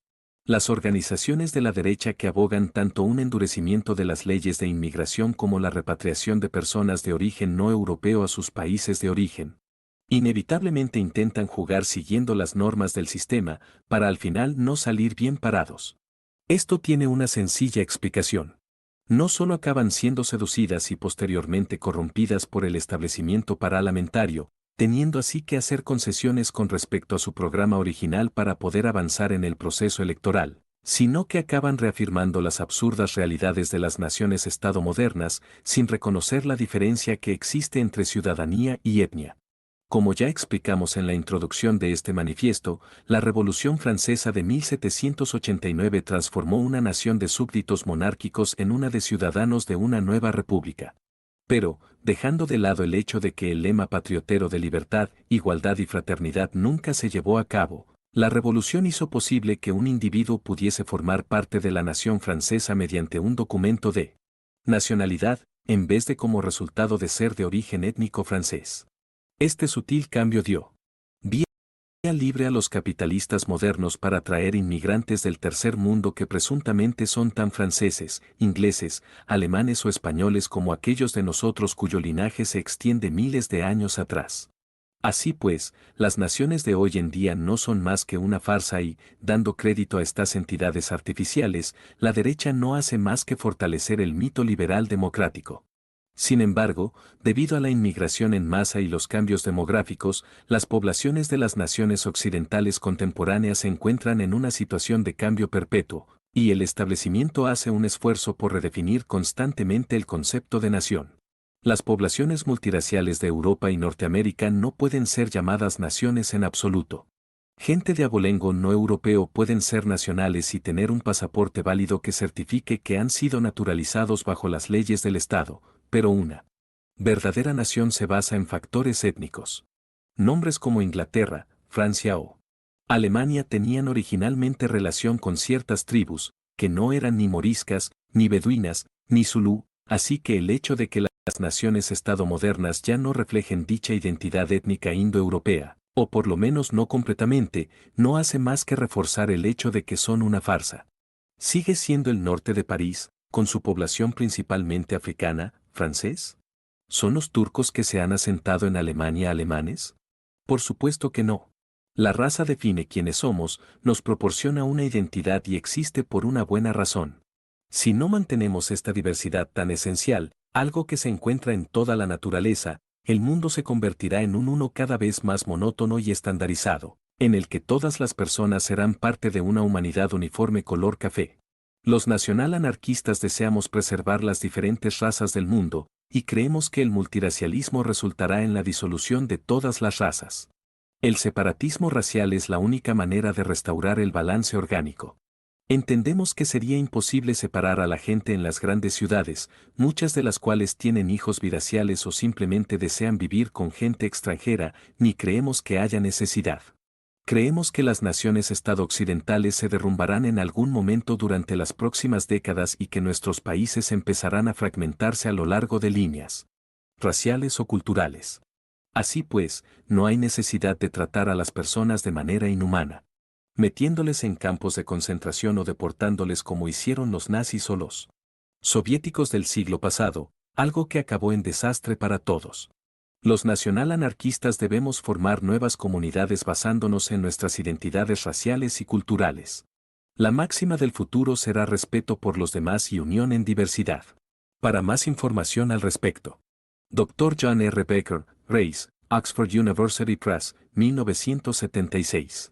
Las organizaciones de la derecha que abogan tanto un endurecimiento de las leyes de inmigración como la repatriación de personas de origen no europeo a sus países de origen, inevitablemente intentan jugar siguiendo las normas del sistema, para al final no salir bien parados. Esto tiene una sencilla explicación. No solo acaban siendo seducidas y posteriormente corrompidas por el establecimiento parlamentario, teniendo así que hacer concesiones con respecto a su programa original para poder avanzar en el proceso electoral, sino que acaban reafirmando las absurdas realidades de las naciones-estado modernas, sin reconocer la diferencia que existe entre ciudadanía y etnia. Como ya explicamos en la introducción de este manifiesto, la Revolución Francesa de 1789 transformó una nación de súbditos monárquicos en una de ciudadanos de una nueva república. Pero, dejando de lado el hecho de que el lema patriotero de libertad, igualdad y fraternidad nunca se llevó a cabo, la revolución hizo posible que un individuo pudiese formar parte de la nación francesa mediante un documento de nacionalidad, en vez de como resultado de ser de origen étnico francés. Este sutil cambio dio vía libre a los capitalistas modernos para atraer inmigrantes del tercer mundo que presuntamente son tan franceses, ingleses, alemanes o españoles como aquellos de nosotros cuyo linaje se extiende miles de años atrás. Así pues, las naciones de hoy en día no son más que una farsa y, dando crédito a estas entidades artificiales, la derecha no hace más que fortalecer el mito liberal democrático. Sin embargo, debido a la inmigración en masa y los cambios demográficos, las poblaciones de las naciones occidentales contemporáneas se encuentran en una situación de cambio perpetuo, y el establecimiento hace un esfuerzo por redefinir constantemente el concepto de nación. Las poblaciones multirraciales de Europa y Norteamérica no pueden ser llamadas naciones en absoluto. Gente de abolengo no europeo pueden ser nacionales y tener un pasaporte válido que certifique que han sido naturalizados bajo las leyes del Estado, pero una verdadera nación se basa en factores étnicos. Nombres como Inglaterra, Francia o Alemania tenían originalmente relación con ciertas tribus, que no eran ni moriscas, ni beduinas, ni zulú, así que el hecho de que las naciones-estado modernas ya no reflejen dicha identidad étnica indoeuropea, o por lo menos no completamente, no hace más que reforzar el hecho de que son una farsa. ¿Sigue siendo el norte de París, con su población principalmente africana, francés? ¿Son los turcos que se han asentado en Alemania alemanes? Por supuesto que no. La raza define quiénes somos, nos proporciona una identidad y existe por una buena razón. Si no mantenemos esta diversidad tan esencial, algo que se encuentra en toda la naturaleza, el mundo se convertirá en un uno cada vez más monótono y estandarizado, en el que todas las personas serán parte de una humanidad uniforme color café. Los nacional-anarquistas deseamos preservar las diferentes razas del mundo, y creemos que el multirracialismo resultará en la disolución de todas las razas. El separatismo racial es la única manera de restaurar el balance orgánico. Entendemos que sería imposible separar a la gente en las grandes ciudades, muchas de las cuales tienen hijos biraciales o simplemente desean vivir con gente extranjera, ni creemos que haya necesidad. Creemos que las naciones-estado occidentales se derrumbarán en algún momento durante las próximas décadas y que nuestros países empezarán a fragmentarse a lo largo de líneas raciales o culturales. Así pues, no hay necesidad de tratar a las personas de manera inhumana, metiéndoles en campos de concentración o deportándoles como hicieron los nazis o los soviéticos del siglo pasado, algo que acabó en desastre para todos. Los nacional-anarquistas debemos formar nuevas comunidades basándonos en nuestras identidades raciales y culturales. La máxima del futuro será respeto por los demás y unión en diversidad. Para más información al respecto, Dr. John R. Baker, Race, Oxford University Press, 1976.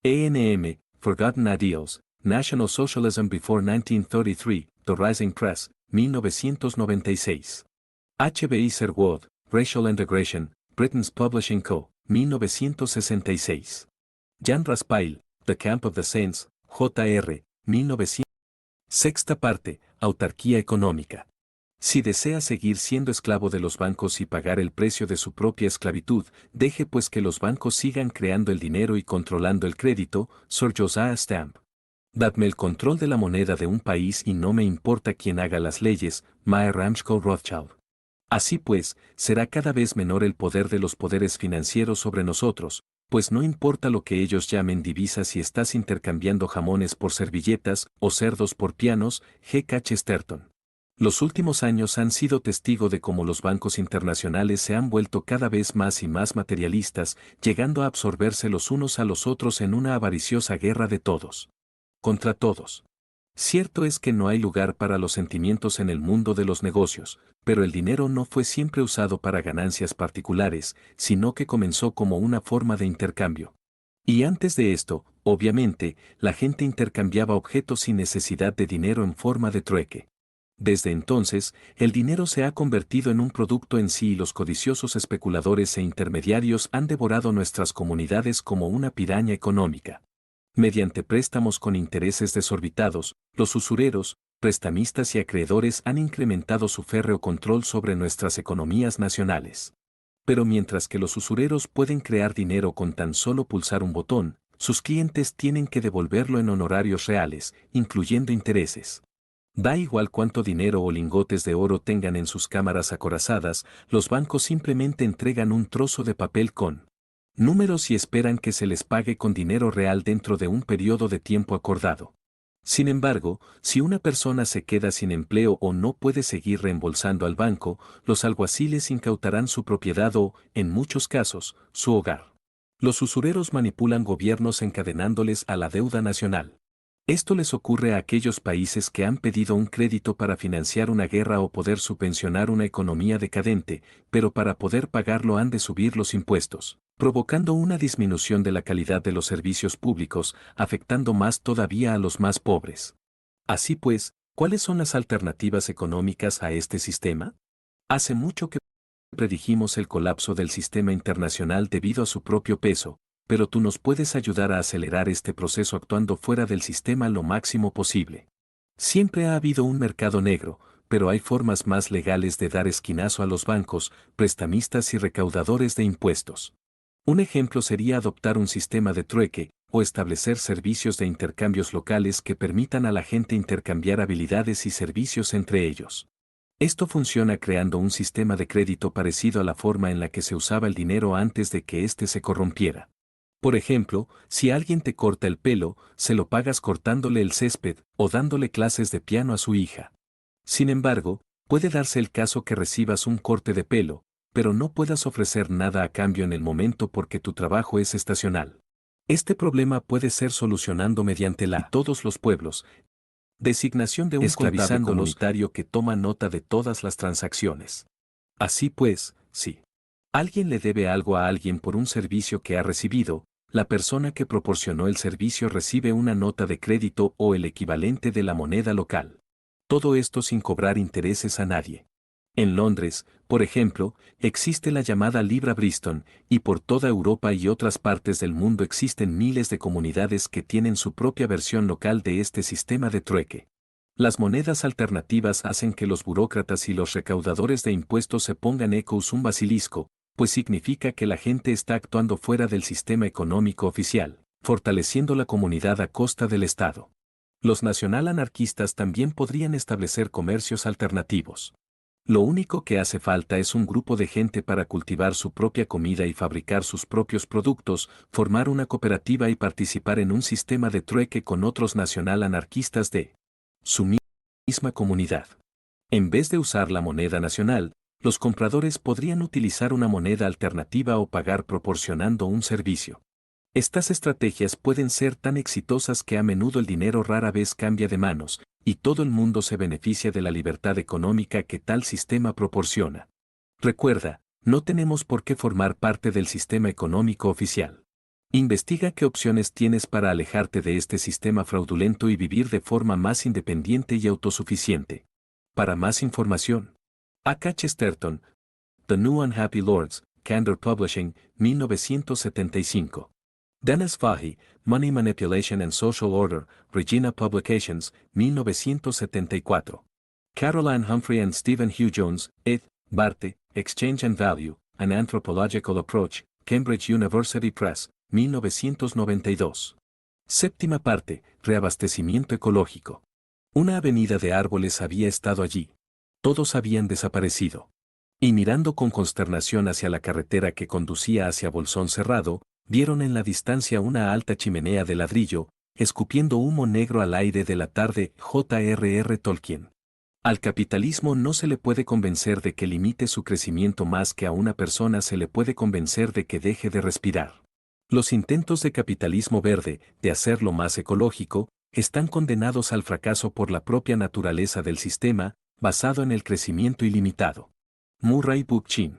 ENM, Forgotten Ideals, National Socialism Before 1933, The Rising Press, 1996. HB Iserwood, Racial Integration, Britain's Publishing Co., 1966. Jan Raspail, The Camp of the Saints, Jr., 1900. Sexta parte, Autarquía económica. Si desea seguir siendo esclavo de los bancos y pagar el precio de su propia esclavitud, deje pues que los bancos sigan creando el dinero y controlando el crédito, Sir Josiah Stamp. Dadme el control de la moneda de un país y no me importa quién haga las leyes, Mayer Ramshaw Rothschild. Así pues, será cada vez menor el poder de los poderes financieros sobre nosotros, pues no importa lo que ellos llamen divisas si estás intercambiando jamones por servilletas o cerdos por pianos, G. K. Chesterton. Los últimos años han sido testigo de cómo los bancos internacionales se han vuelto cada vez más y más materialistas, llegando a absorberse los unos a los otros en una avariciosa guerra de todos contra todos. Cierto es que no hay lugar para los sentimientos en el mundo de los negocios, pero el dinero no fue siempre usado para ganancias particulares, sino que comenzó como una forma de intercambio. Y antes de esto, obviamente, la gente intercambiaba objetos sin necesidad de dinero en forma de trueque. Desde entonces, el dinero se ha convertido en un producto en sí y los codiciosos especuladores e intermediarios han devorado nuestras comunidades como una piraña económica. Mediante préstamos con intereses desorbitados, los usureros, prestamistas y acreedores han incrementado su férreo control sobre nuestras economías nacionales. Pero mientras que los usureros pueden crear dinero con tan solo pulsar un botón, sus clientes tienen que devolverlo en honorarios reales, incluyendo intereses. Da igual cuánto dinero o lingotes de oro tengan en sus cámaras acorazadas, los bancos simplemente entregan un trozo de papel con números y esperan que se les pague con dinero real dentro de un periodo de tiempo acordado. Sin embargo, si una persona se queda sin empleo o no puede seguir reembolsando al banco, los alguaciles incautarán su propiedad o, en muchos casos, su hogar. Los usureros manipulan gobiernos encadenándoles a la deuda nacional. Esto les ocurre a aquellos países que han pedido un crédito para financiar una guerra o poder subvencionar una economía decadente, pero para poder pagarlo han de subir los impuestos, provocando una disminución de la calidad de los servicios públicos, afectando más todavía a los más pobres. Así pues, ¿cuáles son las alternativas económicas a este sistema? Hace mucho que predijimos el colapso del sistema internacional debido a su propio peso, pero tú nos puedes ayudar a acelerar este proceso actuando fuera del sistema lo máximo posible. Siempre ha habido un mercado negro, pero hay formas más legales de dar esquinazo a los bancos, prestamistas y recaudadores de impuestos. Un ejemplo sería adoptar un sistema de trueque o establecer servicios de intercambios locales que permitan a la gente intercambiar habilidades y servicios entre ellos. Esto funciona creando un sistema de crédito parecido a la forma en la que se usaba el dinero antes de que éste se corrompiera. Por ejemplo, si alguien te corta el pelo, se lo pagas cortándole el césped o dándole clases de piano a su hija. Sin embargo, puede darse el caso que recibas un corte de pelo, pero no puedas ofrecer nada a cambio en el momento porque tu trabajo es estacional. Este problema puede ser solucionando mediante la todos los pueblos, designación de un contable comunitario que toma nota de todas las transacciones. Así pues, si alguien le debe algo a alguien por un servicio que ha recibido, la persona que proporcionó el servicio recibe una nota de crédito o el equivalente de la moneda local. Todo esto sin cobrar intereses a nadie. En Londres, por ejemplo, existe la llamada Libra Bristol, y por toda Europa y otras partes del mundo existen miles de comunidades que tienen su propia versión local de este sistema de trueque. Las monedas alternativas hacen que los burócratas y los recaudadores de impuestos se pongan ecos un basilisco, pues significa que la gente está actuando fuera del sistema económico oficial, fortaleciendo la comunidad a costa del Estado. Los nacional-anarquistas también podrían establecer comercios alternativos. Lo único que hace falta es un grupo de gente para cultivar su propia comida y fabricar sus propios productos, formar una cooperativa y participar en un sistema de trueque con otros nacional-anarquistas de su misma comunidad. En vez de usar la moneda nacional, los compradores podrían utilizar una moneda alternativa o pagar proporcionando un servicio. Estas estrategias pueden ser tan exitosas que a menudo el dinero rara vez cambia de manos, y todo el mundo se beneficia de la libertad económica que tal sistema proporciona. Recuerda, no tenemos por qué formar parte del sistema económico oficial. Investiga qué opciones tienes para alejarte de este sistema fraudulento y vivir de forma más independiente y autosuficiente. Para más información, A.K. Chesterton, The New Unhappy Lords, Candor Publishing, 1975. Dennis Fahey, Money Manipulation and Social Order, Regina Publications, 1974. Caroline Humphrey and Stephen Hugh Jones, ed. Barte, Exchange and Value, An Anthropological Approach, Cambridge University Press, 1992. Séptima parte, reabastecimiento ecológico. Una avenida de árboles había estado allí. Todos habían desaparecido. Y mirando con consternación hacia la carretera que conducía hacia Bolsón Cerrado, vieron en la distancia una alta chimenea de ladrillo, escupiendo humo negro al aire de la tarde. J.R.R. Tolkien. Al capitalismo no se le puede convencer de que limite su crecimiento más que a una persona se le puede convencer de que deje de respirar. Los intentos de capitalismo verde, de hacerlo más ecológico, están condenados al fracaso por la propia naturaleza del sistema, basado en el crecimiento ilimitado. Murray Bookchin.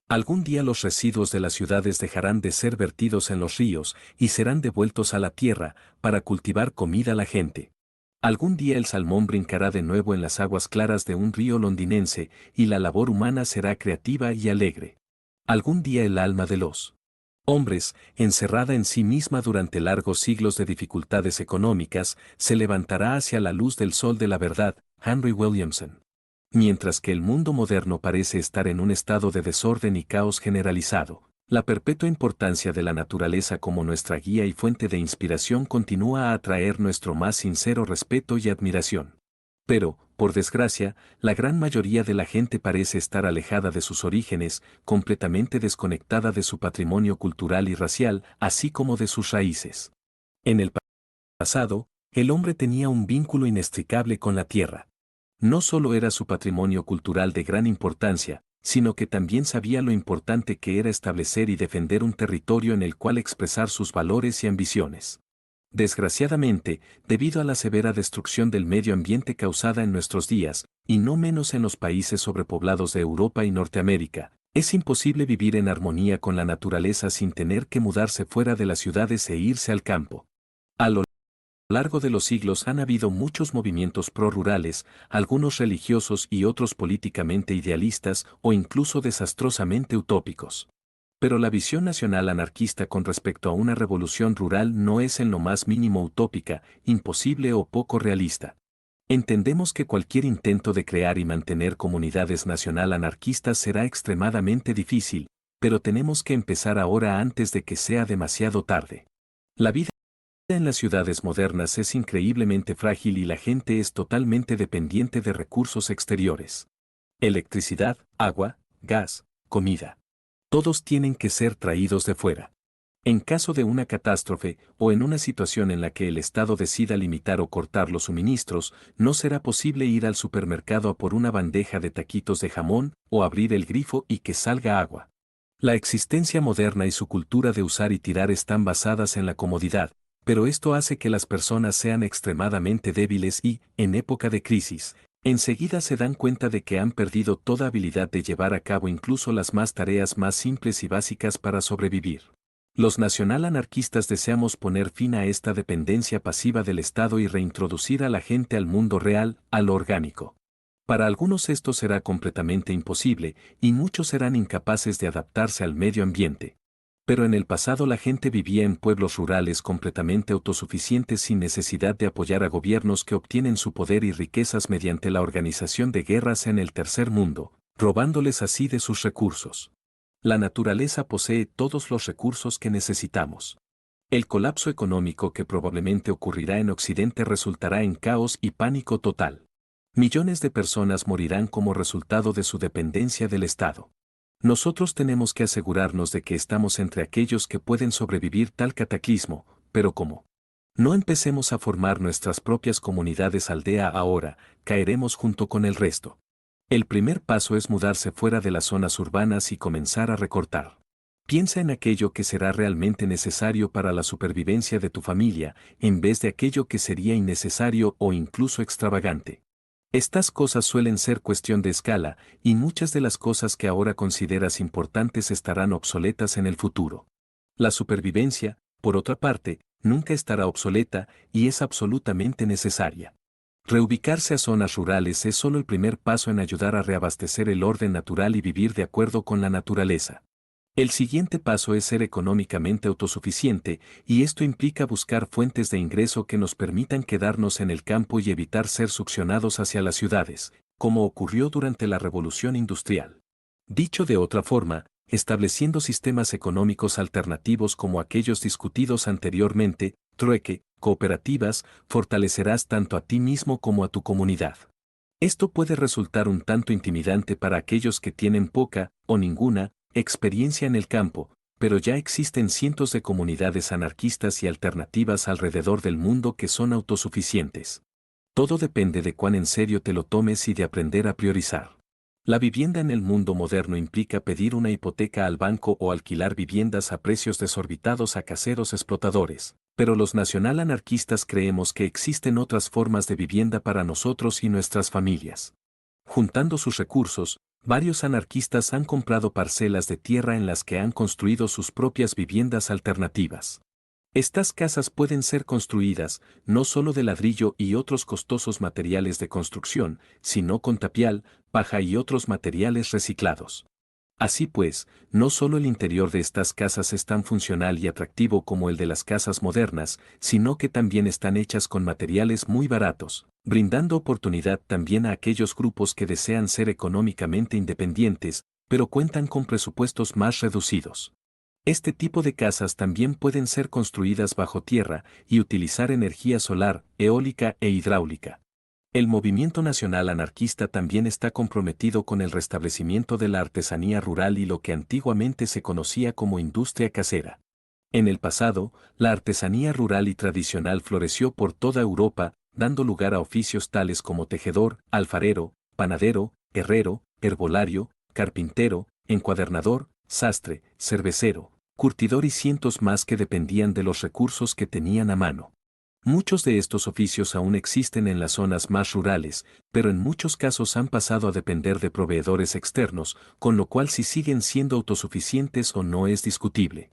Algún día los residuos de las ciudades dejarán de ser vertidos en los ríos y serán devueltos a la tierra para cultivar comida a la gente. Algún día el salmón brincará de nuevo en las aguas claras de un río londinense y la labor humana será creativa y alegre. Algún día el alma de los hombres, encerrada en sí misma durante largos siglos de dificultades económicas, se levantará hacia la luz del sol de la verdad. Henry Williamson. Mientras que el mundo moderno parece estar en un estado de desorden y caos generalizado, la perpetua importancia de la naturaleza como nuestra guía y fuente de inspiración continúa a atraer nuestro más sincero respeto y admiración. Pero, por desgracia, la gran mayoría de la gente parece estar alejada de sus orígenes, completamente desconectada de su patrimonio cultural y racial, así como de sus raíces. En el pasado, el hombre tenía un vínculo inextricable con la tierra. No solo era su patrimonio cultural de gran importancia, sino que también sabía lo importante que era establecer y defender un territorio en el cual expresar sus valores y ambiciones. Desgraciadamente, debido a la severa destrucción del medio ambiente causada en nuestros días, y no menos en los países sobrepoblados de Europa y Norteamérica, es imposible vivir en armonía con la naturaleza sin tener que mudarse fuera de las ciudades e irse al campo. A lo largo de los siglos han habido muchos movimientos prorurales, algunos religiosos y otros políticamente idealistas o incluso desastrosamente utópicos. Pero la visión nacional anarquista con respecto a una revolución rural no es en lo más mínimo utópica, imposible o poco realista. Entendemos que cualquier intento de crear y mantener comunidades nacional anarquistas será extremadamente difícil, pero tenemos que empezar ahora antes de que sea demasiado tarde. La vida en las ciudades modernas es increíblemente frágil y la gente es totalmente dependiente de recursos exteriores. Electricidad, agua, gas, comida. Todos tienen que ser traídos de fuera. En caso de una catástrofe o en una situación en la que el Estado decida limitar o cortar los suministros, no será posible ir al supermercado a por una bandeja de taquitos de jamón o abrir el grifo y que salga agua. La existencia moderna y su cultura de usar y tirar están basadas en la comodidad, pero esto hace que las personas sean extremadamente débiles y, en época de crisis, enseguida se dan cuenta de que han perdido toda habilidad de llevar a cabo incluso las tareas más simples y básicas para sobrevivir. Los nacional-anarquistas deseamos poner fin a esta dependencia pasiva del Estado y reintroducir a la gente al mundo real, a lo orgánico. Para algunos esto será completamente imposible, y muchos serán incapaces de adaptarse al medio ambiente. Pero en el pasado la gente vivía en pueblos rurales completamente autosuficientes sin necesidad de apoyar a gobiernos que obtienen su poder y riquezas mediante la organización de guerras en el tercer mundo, robándoles así de sus recursos. La naturaleza posee todos los recursos que necesitamos. El colapso económico que probablemente ocurrirá en Occidente resultará en caos y pánico total. Millones de personas morirán como resultado de su dependencia del Estado. Nosotros tenemos que asegurarnos de que estamos entre aquellos que pueden sobrevivir tal cataclismo, pero ¿cómo? No empecemos a formar nuestras propias comunidades aldea ahora, caeremos junto con el resto. El primer paso es mudarse fuera de las zonas urbanas y comenzar a recortar. Piensa en aquello que será realmente necesario para la supervivencia de tu familia, en vez de aquello que sería innecesario o incluso extravagante. Estas cosas suelen ser cuestión de escala, y muchas de las cosas que ahora consideras importantes estarán obsoletas en el futuro. La supervivencia, por otra parte, nunca estará obsoleta y es absolutamente necesaria. Reubicarse a zonas rurales es solo el primer paso en ayudar a reabastecer el orden natural y vivir de acuerdo con la naturaleza. El siguiente paso es ser económicamente autosuficiente, y esto implica buscar fuentes de ingreso que nos permitan quedarnos en el campo y evitar ser succionados hacia las ciudades, como ocurrió durante la Revolución Industrial. Dicho de otra forma, estableciendo sistemas económicos alternativos como aquellos discutidos anteriormente, trueque, cooperativas, fortalecerás tanto a ti mismo como a tu comunidad. Esto puede resultar un tanto intimidante para aquellos que tienen poca, o ninguna, experiencia en el campo, pero ya existen cientos de comunidades anarquistas y alternativas alrededor del mundo que son autosuficientes. Todo depende de cuán en serio te lo tomes y de aprender a priorizar. La vivienda en el mundo moderno implica pedir una hipoteca al banco o alquilar viviendas a precios desorbitados a caseros explotadores, pero los nacional anarquistas creemos que existen otras formas de vivienda para nosotros y nuestras familias. Juntando sus recursos, varios anarquistas han comprado parcelas de tierra en las que han construido sus propias viviendas alternativas. Estas casas pueden ser construidas no solo de ladrillo y otros costosos materiales de construcción, sino con tapial, paja y otros materiales reciclados. Así pues, no solo el interior de estas casas es tan funcional y atractivo como el de las casas modernas, sino que también están hechas con materiales muy baratos, brindando oportunidad también a aquellos grupos que desean ser económicamente independientes, pero cuentan con presupuestos más reducidos. Este tipo de casas también pueden ser construidas bajo tierra y utilizar energía solar, eólica e hidráulica. El movimiento nacional anarquista también está comprometido con el restablecimiento de la artesanía rural y lo que antiguamente se conocía como industria casera. En el pasado, la artesanía rural y tradicional floreció por toda Europa, dando lugar a oficios tales como tejedor, alfarero, panadero, herrero, herbolario, carpintero, encuadernador, sastre, cervecero, curtidor y cientos más que dependían de los recursos que tenían a mano. Muchos de estos oficios aún existen en las zonas más rurales, pero en muchos casos han pasado a depender de proveedores externos, con lo cual si siguen siendo autosuficientes o no es discutible.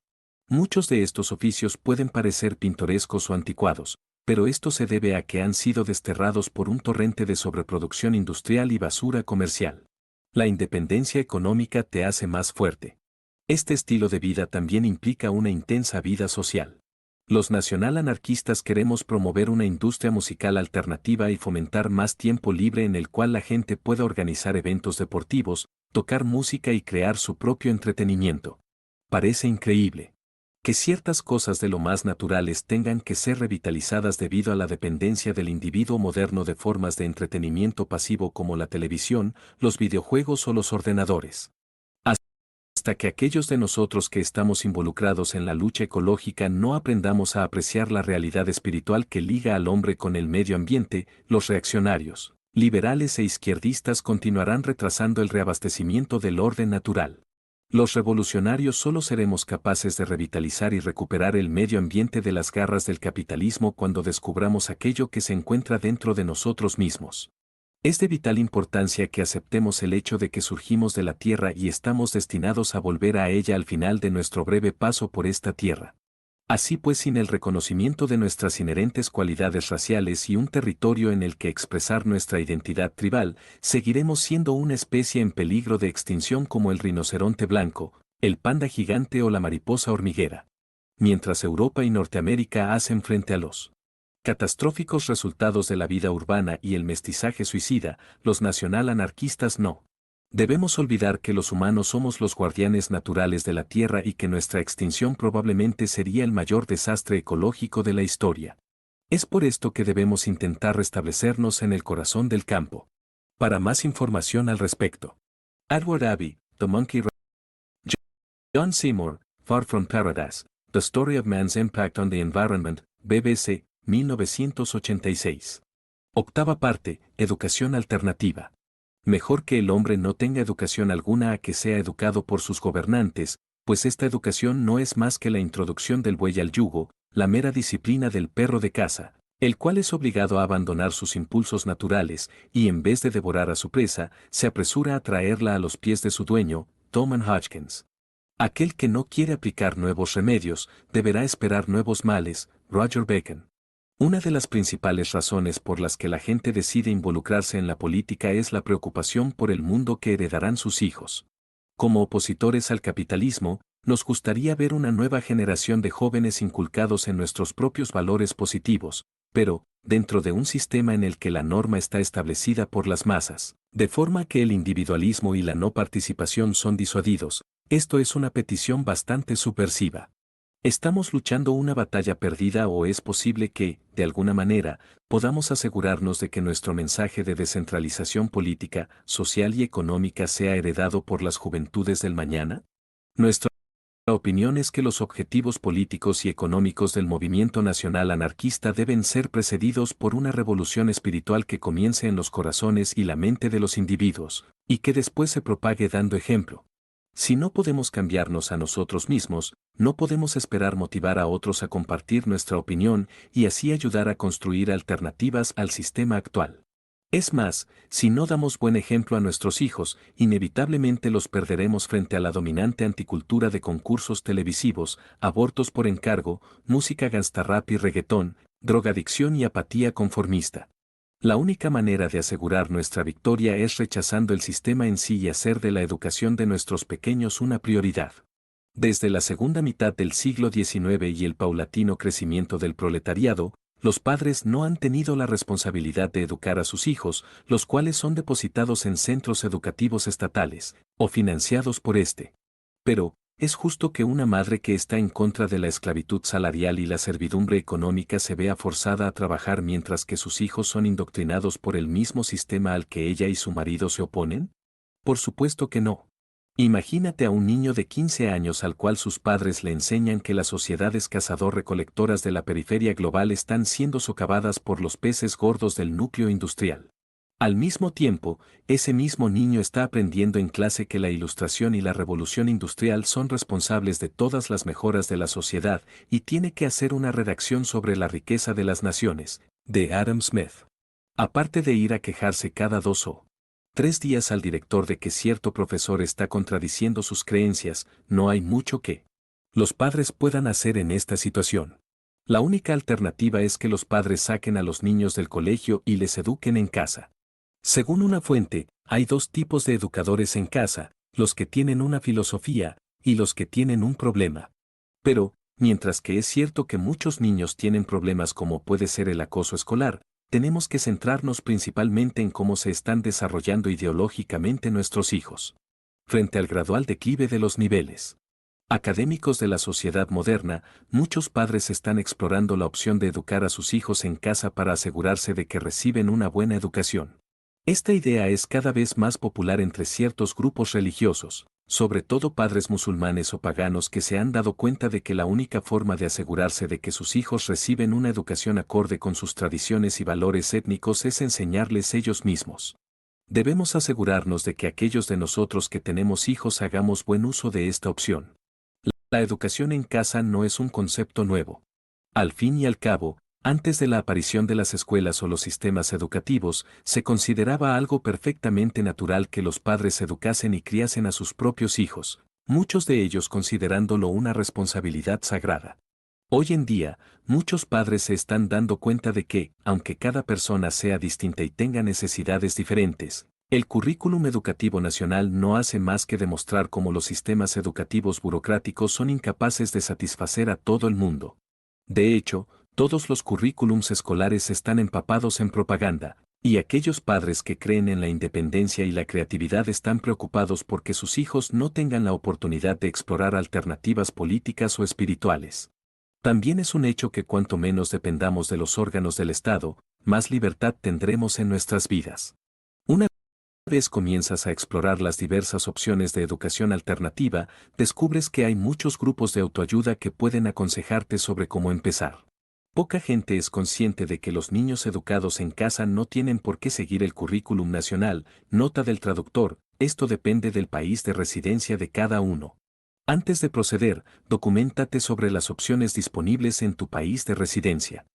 Muchos de estos oficios pueden parecer pintorescos o anticuados, pero esto se debe a que han sido desterrados por un torrente de sobreproducción industrial y basura comercial. La independencia económica te hace más fuerte. Este estilo de vida también implica una intensa vida social. Los nacional-anarquistas queremos promover una industria musical alternativa y fomentar más tiempo libre en el cual la gente pueda organizar eventos deportivos, tocar música y crear su propio entretenimiento. Parece increíble que ciertas cosas de lo más naturales tengan que ser revitalizadas debido a la dependencia del individuo moderno de formas de entretenimiento pasivo como la televisión, los videojuegos o los ordenadores. Hasta que aquellos de nosotros que estamos involucrados en la lucha ecológica no aprendamos a apreciar la realidad espiritual que liga al hombre con el medio ambiente, los reaccionarios, liberales e izquierdistas continuarán retrasando el reabastecimiento del orden natural. Los revolucionarios solo seremos capaces de revitalizar y recuperar el medio ambiente de las garras del capitalismo cuando descubramos aquello que se encuentra dentro de nosotros mismos. Es de vital importancia que aceptemos el hecho de que surgimos de la Tierra y estamos destinados a volver a ella al final de nuestro breve paso por esta Tierra. Así pues, sin el reconocimiento de nuestras inherentes cualidades raciales y un territorio en el que expresar nuestra identidad tribal, seguiremos siendo una especie en peligro de extinción como el rinoceronte blanco, el panda gigante o la mariposa hormiguera. Mientras Europa y Norteamérica hacen frente a los catastróficos resultados de la vida urbana y el mestizaje suicida, los nacional-anarquistas no. Debemos olvidar que los humanos somos los guardianes naturales de la Tierra y que nuestra extinción probablemente sería el mayor desastre ecológico de la historia. Es por esto que debemos intentar restablecernos en el corazón del campo. Para más información al respecto. Edward Abbey, The Monkey Ranch. John Seymour, Far From Paradise, The Story of Man's Impact on the Environment, BBC, 1986. Octava parte, Educación alternativa. Mejor que el hombre no tenga educación alguna a que sea educado por sus gobernantes, pues esta educación no es más que la introducción del buey al yugo, la mera disciplina del perro de caza, el cual es obligado a abandonar sus impulsos naturales y en vez de devorar a su presa, se apresura a traerla a los pies de su dueño, Thomas Hodgkins. Aquel que no quiere aplicar nuevos remedios, deberá esperar nuevos males, Roger Bacon. Una de las principales razones por las que la gente decide involucrarse en la política es la preocupación por el mundo que heredarán sus hijos. Como opositores al capitalismo, nos gustaría ver una nueva generación de jóvenes inculcados en nuestros propios valores positivos, pero, dentro de un sistema en el que la norma está establecida por las masas, de forma que el individualismo y la no participación son disuadidos, esto es una petición bastante subversiva. ¿Estamos luchando una batalla perdida o es posible que, de alguna manera, podamos asegurarnos de que nuestro mensaje de descentralización política, social y económica sea heredado por las juventudes del mañana? Nuestra opinión es que los objetivos políticos y económicos del movimiento nacional anarquista deben ser precedidos por una revolución espiritual que comience en los corazones y la mente de los individuos, y que después se propague dando ejemplo. Si no podemos cambiarnos a nosotros mismos, no podemos esperar motivar a otros a compartir nuestra opinión y así ayudar a construir alternativas al sistema actual. Es más, si no damos buen ejemplo a nuestros hijos, inevitablemente los perderemos frente a la dominante anticultura de concursos televisivos, abortos por encargo, música gangsta-rap y reggaetón, drogadicción y apatía conformista. La única manera de asegurar nuestra victoria es rechazando el sistema en sí y hacer de la educación de nuestros pequeños una prioridad. Desde la segunda mitad del siglo XIX y el paulatino crecimiento del proletariado, los padres no han tenido la responsabilidad de educar a sus hijos, los cuales son depositados en centros educativos estatales, o financiados por este. Pero, es justo que una madre que está en contra de la esclavitud salarial y la servidumbre económica se vea forzada a trabajar mientras que sus hijos son indoctrinados por el mismo sistema al que ella y su marido se oponen? Por supuesto que no. Imagínate a un niño de 15 años al cual sus padres le enseñan que las sociedades cazador-recolectoras de la periferia global están siendo socavadas por los peces gordos del núcleo industrial. Al mismo tiempo, ese mismo niño está aprendiendo en clase que la ilustración y la revolución industrial son responsables de todas las mejoras de la sociedad y tiene que hacer una redacción sobre la riqueza de las naciones, de Adam Smith. Aparte de ir a quejarse cada 2 o 3 días al director de que cierto profesor está contradiciendo sus creencias, no hay mucho que los padres puedan hacer en esta situación. La única alternativa es que los padres saquen a los niños del colegio y les eduquen en casa. Según una fuente, hay 2 tipos de educadores en casa, los que tienen una filosofía y los que tienen un problema. Pero, mientras que es cierto que muchos niños tienen problemas como puede ser el acoso escolar, tenemos que centrarnos principalmente en cómo se están desarrollando ideológicamente nuestros hijos. Frente al gradual declive de los niveles académicos de la sociedad moderna, muchos padres están explorando la opción de educar a sus hijos en casa para asegurarse de que reciben una buena educación. Esta idea es cada vez más popular entre ciertos grupos religiosos, sobre todo padres musulmanes o paganos que se han dado cuenta de que la única forma de asegurarse de que sus hijos reciben una educación acorde con sus tradiciones y valores étnicos es enseñarles ellos mismos. Debemos asegurarnos de que aquellos de nosotros que tenemos hijos hagamos buen uso de esta opción. La educación en casa no es un concepto nuevo. Al fin y al cabo, antes de la aparición de las escuelas o los sistemas educativos, se consideraba algo perfectamente natural que los padres educasen y criasen a sus propios hijos, muchos de ellos considerándolo una responsabilidad sagrada. Hoy en día, muchos padres se están dando cuenta de que, aunque cada persona sea distinta y tenga necesidades diferentes, el currículum educativo nacional no hace más que demostrar cómo los sistemas educativos burocráticos son incapaces de satisfacer a todo el mundo. De hecho, todos los currículums escolares están empapados en propaganda, y aquellos padres que creen en la independencia y la creatividad están preocupados porque sus hijos no tengan la oportunidad de explorar alternativas políticas o espirituales. También es un hecho que cuanto menos dependamos de los órganos del Estado, más libertad tendremos en nuestras vidas. Una vez comienzas a explorar las diversas opciones de educación alternativa, descubres que hay muchos grupos de autoayuda que pueden aconsejarte sobre cómo empezar. Poca gente es consciente de que los niños educados en casa no tienen por qué seguir el currículum nacional, nota del traductor, esto depende del país de residencia de cada uno. Antes de proceder, documéntate sobre las opciones disponibles en tu país de residencia.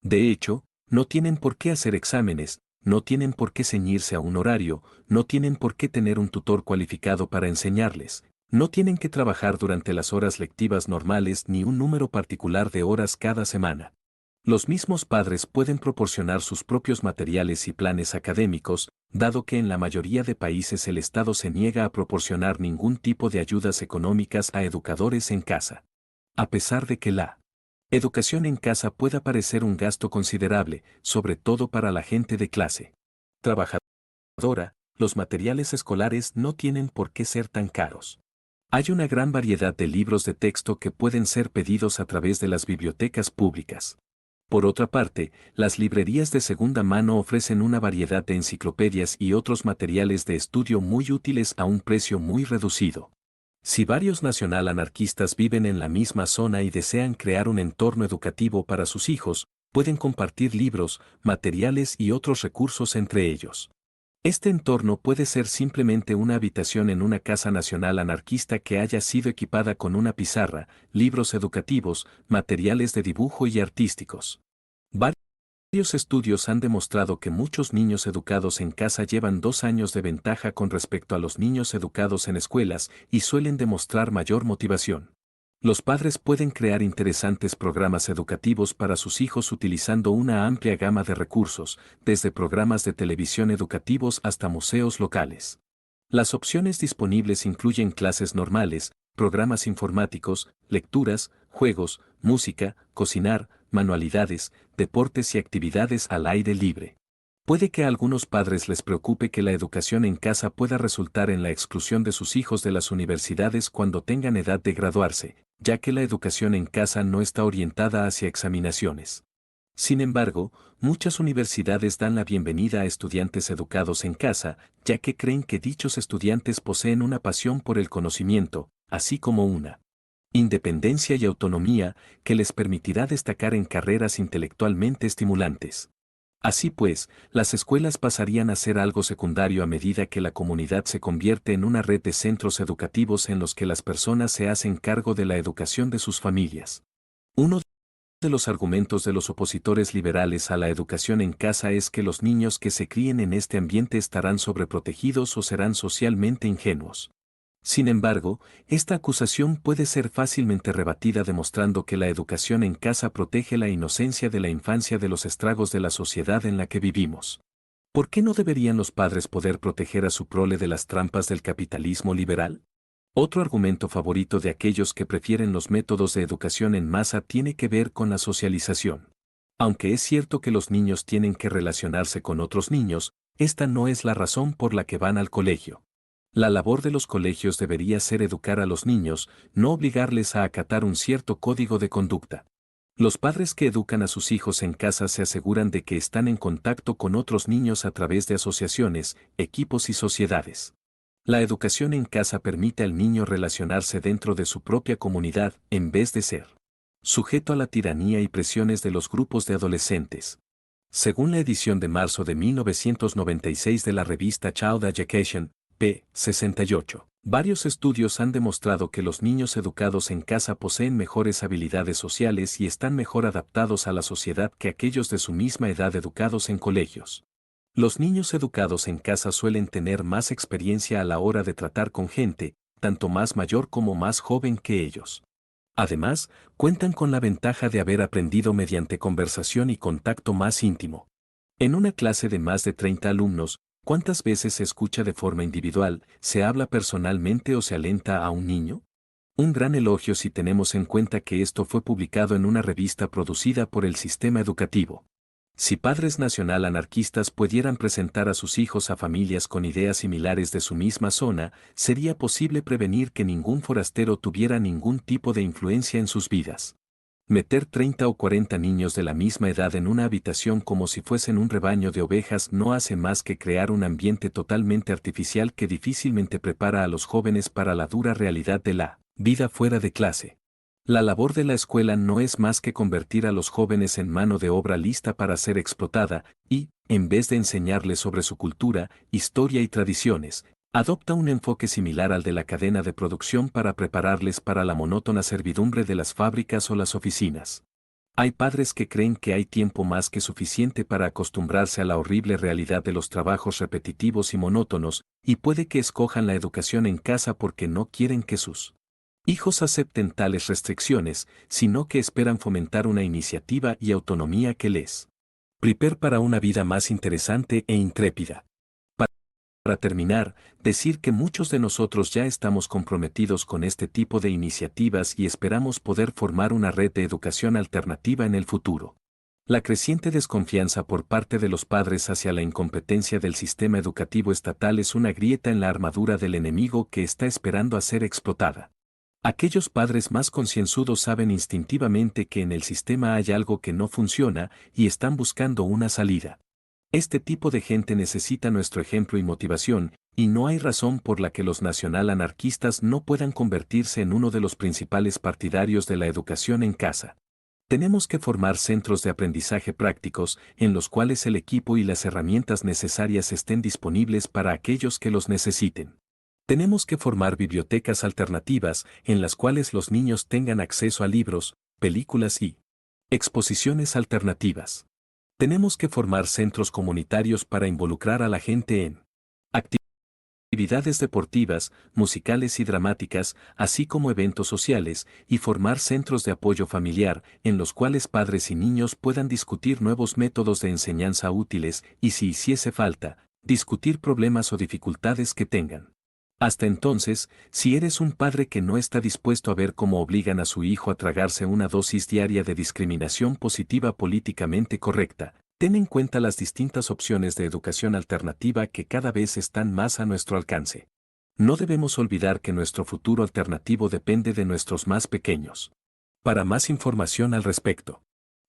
De hecho, no tienen por qué hacer exámenes, no tienen por qué ceñirse a un horario, no tienen por qué tener un tutor cualificado para enseñarles, no tienen que trabajar durante las horas lectivas normales ni un número particular de horas cada semana. Los mismos padres pueden proporcionar sus propios materiales y planes académicos, dado que en la mayoría de países el Estado se niega a proporcionar ningún tipo de ayudas económicas a educadores en casa. A pesar de que la educación en casa pueda parecer un gasto considerable, sobre todo para la gente de clase trabajadora, los materiales escolares no tienen por qué ser tan caros. Hay una gran variedad de libros de texto que pueden ser pedidos a través de las bibliotecas públicas. Por otra parte, las librerías de segunda mano ofrecen una variedad de enciclopedias y otros materiales de estudio muy útiles a un precio muy reducido. Si varios nacional anarquistas viven en la misma zona y desean crear un entorno educativo para sus hijos, pueden compartir libros, materiales y otros recursos entre ellos. Este entorno puede ser simplemente una habitación en una casa nacional anarquista que haya sido equipada con una pizarra, libros educativos, materiales de dibujo y artísticos. Varios estudios han demostrado que muchos niños educados en casa llevan 2 años de ventaja con respecto a los niños educados en escuelas y suelen demostrar mayor motivación. Los padres pueden crear interesantes programas educativos para sus hijos utilizando una amplia gama de recursos, desde programas de televisión educativos hasta museos locales. Las opciones disponibles incluyen clases normales, programas informáticos, lecturas, juegos, música, cocinar, manualidades, deportes y actividades al aire libre. Puede que a algunos padres les preocupe que la educación en casa pueda resultar en la exclusión de sus hijos de las universidades cuando tengan edad de graduarse, ya que la educación en casa no está orientada hacia examinaciones. Sin embargo, muchas universidades dan la bienvenida a estudiantes educados en casa, ya que creen que dichos estudiantes poseen una pasión por el conocimiento, así como una independencia y autonomía que les permitirá destacar en carreras intelectualmente estimulantes. Así pues, las escuelas pasarían a ser algo secundario a medida que la comunidad se convierte en una red de centros educativos en los que las personas se hacen cargo de la educación de sus familias. Uno de los argumentos de los opositores liberales a la educación en casa es que los niños que se críen en este ambiente estarán sobreprotegidos o serán socialmente ingenuos. Sin embargo, esta acusación puede ser fácilmente rebatida demostrando que la educación en casa protege la inocencia de la infancia de los estragos de la sociedad en la que vivimos. ¿Por qué no deberían los padres poder proteger a su prole de las trampas del capitalismo liberal? Otro argumento favorito de aquellos que prefieren los métodos de educación en masa tiene que ver con la socialización. Aunque es cierto que los niños tienen que relacionarse con otros niños, esta no es la razón por la que van al colegio. La labor de los colegios debería ser educar a los niños, no obligarles a acatar un cierto código de conducta. Los padres que educan a sus hijos en casa se aseguran de que están en contacto con otros niños a través de asociaciones, equipos y sociedades. La educación en casa permite al niño relacionarse dentro de su propia comunidad, en vez de ser sujeto a la tiranía y presiones de los grupos de adolescentes. Según la edición de marzo de 1996 de la revista Child Education, p. 68, varios estudios han demostrado que los niños educados en casa poseen mejores habilidades sociales y están mejor adaptados a la sociedad que aquellos de su misma edad educados en colegios. Los niños educados en casa suelen tener más experiencia a la hora de tratar con gente, tanto más mayor como más joven que ellos. Además, cuentan con la ventaja de haber aprendido mediante conversación y contacto más íntimo. En una clase de más de 30 alumnos, ¿cuántas veces se escucha de forma individual, se habla personalmente o se alenta a un niño? Un gran elogio si tenemos en cuenta que esto fue publicado en una revista producida por el sistema educativo. Si padres nacional anarquistas pudieran presentar a sus hijos a familias con ideas similares de su misma zona, sería posible prevenir que ningún forastero tuviera ningún tipo de influencia en sus vidas. Meter 30 o 40 niños de la misma edad en una habitación como si fuesen un rebaño de ovejas no hace más que crear un ambiente totalmente artificial que difícilmente prepara a los jóvenes para la dura realidad de la vida fuera de clase. La labor de la escuela no es más que convertir a los jóvenes en mano de obra lista para ser explotada, y, en vez de enseñarles sobre su cultura, historia y tradiciones, adopta un enfoque similar al de la cadena de producción para prepararles para la monótona servidumbre de las fábricas o las oficinas. Hay padres que creen que hay tiempo más que suficiente para acostumbrarse a la horrible realidad de los trabajos repetitivos y monótonos, y puede que escojan la educación en casa porque no quieren que sus hijos acepten tales restricciones, sino que esperan fomentar una iniciativa y autonomía que les prepare para una vida más interesante e intrépida. Para terminar, decir que muchos de nosotros ya estamos comprometidos con este tipo de iniciativas y esperamos poder formar una red de educación alternativa en el futuro. La creciente desconfianza por parte de los padres hacia la incompetencia del sistema educativo estatal es una grieta en la armadura del enemigo que está esperando a ser explotada. Aquellos padres más concienzudos saben instintivamente que en el sistema hay algo que no funciona y están buscando una salida. Este tipo de gente necesita nuestro ejemplo y motivación, y no hay razón por la que los nacional anarquistas no puedan convertirse en uno de los principales partidarios de la educación en casa. Tenemos que formar centros de aprendizaje prácticos, en los cuales el equipo y las herramientas necesarias estén disponibles para aquellos que los necesiten. Tenemos que formar bibliotecas alternativas, en las cuales los niños tengan acceso a libros, películas y exposiciones alternativas. Tenemos que formar centros comunitarios para involucrar a la gente en actividades deportivas, musicales y dramáticas, así como eventos sociales, y formar centros de apoyo familiar, en los cuales padres y niños puedan discutir nuevos métodos de enseñanza útiles y, si hiciese falta, discutir problemas o dificultades que tengan. Hasta entonces, si eres un padre que no está dispuesto a ver cómo obligan a su hijo a tragarse una dosis diaria de discriminación positiva políticamente correcta, ten en cuenta las distintas opciones de educación alternativa que cada vez están más a nuestro alcance. No debemos olvidar que nuestro futuro alternativo depende de nuestros más pequeños. Para más información al respecto,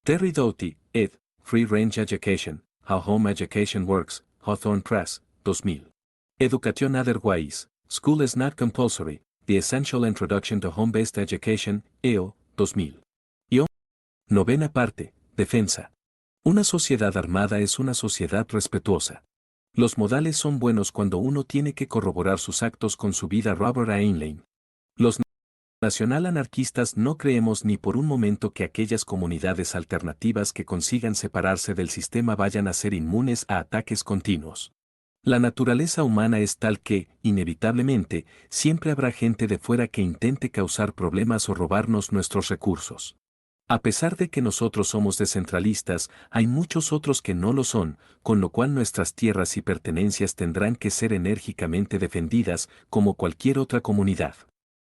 Terry Doughty, ed., Free Range Education, How Home Education Works, Hawthorne Press, 2000. Education Otherwise, School is Not Compulsory, The Essential Introduction to Home-Based Education, EO, 2000. Novena parte, Defensa. Una sociedad armada es una sociedad respetuosa. Los modales son buenos cuando uno tiene que corroborar sus actos con su vida. Robert Heinlein. Los nacional-anarquistas no creemos ni por un momento que aquellas comunidades alternativas que consigan separarse del sistema vayan a ser inmunes a ataques continuos. La naturaleza humana es tal que, inevitablemente, siempre habrá gente de fuera que intente causar problemas o robarnos nuestros recursos. A pesar de que nosotros somos descentralistas, hay muchos otros que no lo son, con lo cual nuestras tierras y pertenencias tendrán que ser enérgicamente defendidas, como cualquier otra comunidad.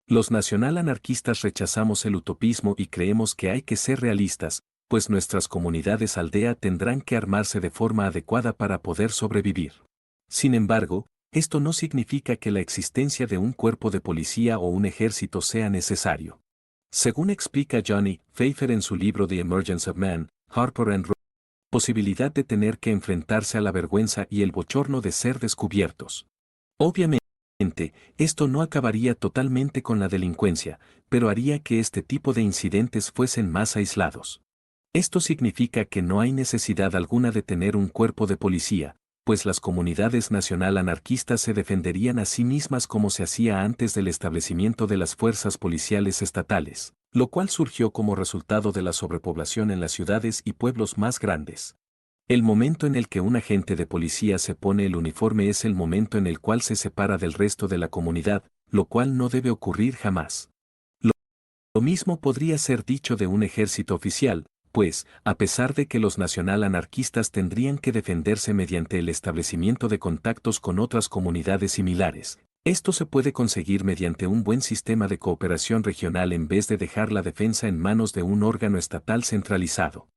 Los nacional-anarquistas rechazamos el utopismo y creemos que hay que ser realistas, pues nuestras comunidades aldea tendrán que armarse de forma adecuada para poder sobrevivir. Sin embargo, esto no significa que la existencia de un cuerpo de policía o un ejército sea necesario. Según explica Johnny Pfeiffer en su libro The Emergence of Man, Harper and Row, posibilidad de tener que enfrentarse a la vergüenza y el bochorno de ser descubiertos. Obviamente, esto no acabaría totalmente con la delincuencia, pero haría que este tipo de incidentes fuesen más aislados. Esto significa que no hay necesidad alguna de tener un cuerpo de policía, pues las comunidades nacional anarquistas se defenderían a sí mismas como se hacía antes del establecimiento de las fuerzas policiales estatales, lo cual surgió como resultado de la sobrepoblación en las ciudades y pueblos más grandes. El momento en el que un agente de policía se pone el uniforme es el momento en el cual se separa del resto de la comunidad, lo cual no debe ocurrir jamás. Lo mismo podría ser dicho de un ejército oficial, pues, a pesar de que los nacional-anarquistas tendrían que defenderse mediante el establecimiento de contactos con otras comunidades similares, esto se puede conseguir mediante un buen sistema de cooperación regional en vez de dejar la defensa en manos de un órgano estatal centralizado.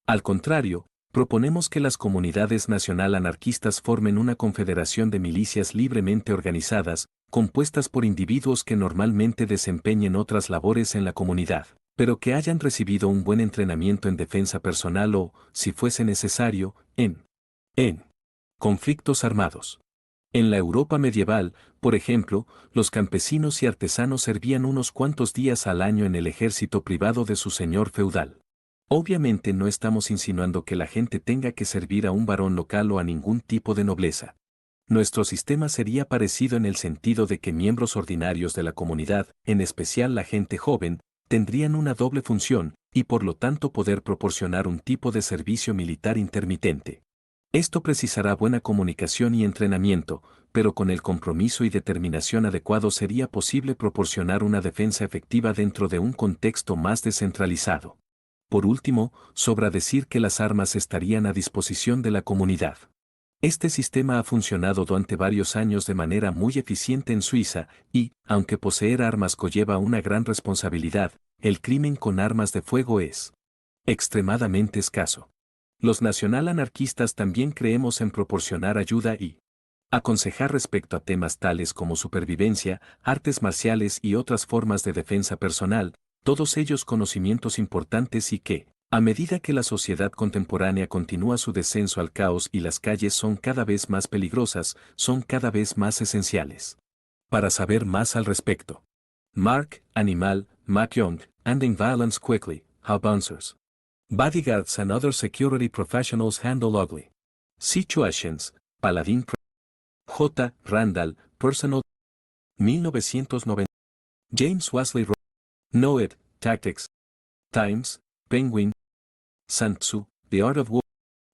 Al contrario, proponemos que las comunidades nacional-anarquistas formen una confederación de milicias libremente organizadas, compuestas por individuos que normalmente desempeñen otras labores en la comunidad, pero que hayan recibido un buen entrenamiento en defensa personal o, si fuese necesario, en conflictos armados. En la Europa medieval, por ejemplo, los campesinos y artesanos servían unos cuantos días al año en el ejército privado de su señor feudal. Obviamente no estamos insinuando que la gente tenga que servir a un varón local o a ningún tipo de nobleza. Nuestro sistema sería parecido en el sentido de que miembros ordinarios de la comunidad, en especial la gente joven, tendrían una doble función, y por lo tanto poder proporcionar un tipo de servicio militar intermitente. Esto precisará buena comunicación y entrenamiento, pero con el compromiso y determinación adecuado sería posible proporcionar una defensa efectiva dentro de un contexto más descentralizado. Por último, sobra decir que las armas estarían a disposición de la comunidad. Este sistema ha funcionado durante varios años de manera muy eficiente en Suiza y, aunque poseer armas conlleva una gran responsabilidad, el crimen con armas de fuego es extremadamente escaso. Los nacional-anarquistas también creemos en proporcionar ayuda y aconsejar respecto a temas tales como supervivencia, artes marciales y otras formas de defensa personal, todos ellos conocimientos importantes y que, a medida que la sociedad contemporánea continúa su descenso al caos y las calles son cada vez más peligrosas, son cada vez más esenciales. Para saber más al respecto. Mark, Animal, Mac Young, Ending Violence Quickly, How Bouncers, Bodyguards and Other Security Professionals Handle Ugly Situations, Paladin J. Randall, Personal 1990. James Wesley Noed, Tactics. Times, Penguin. Sun Tzu, The Art of War.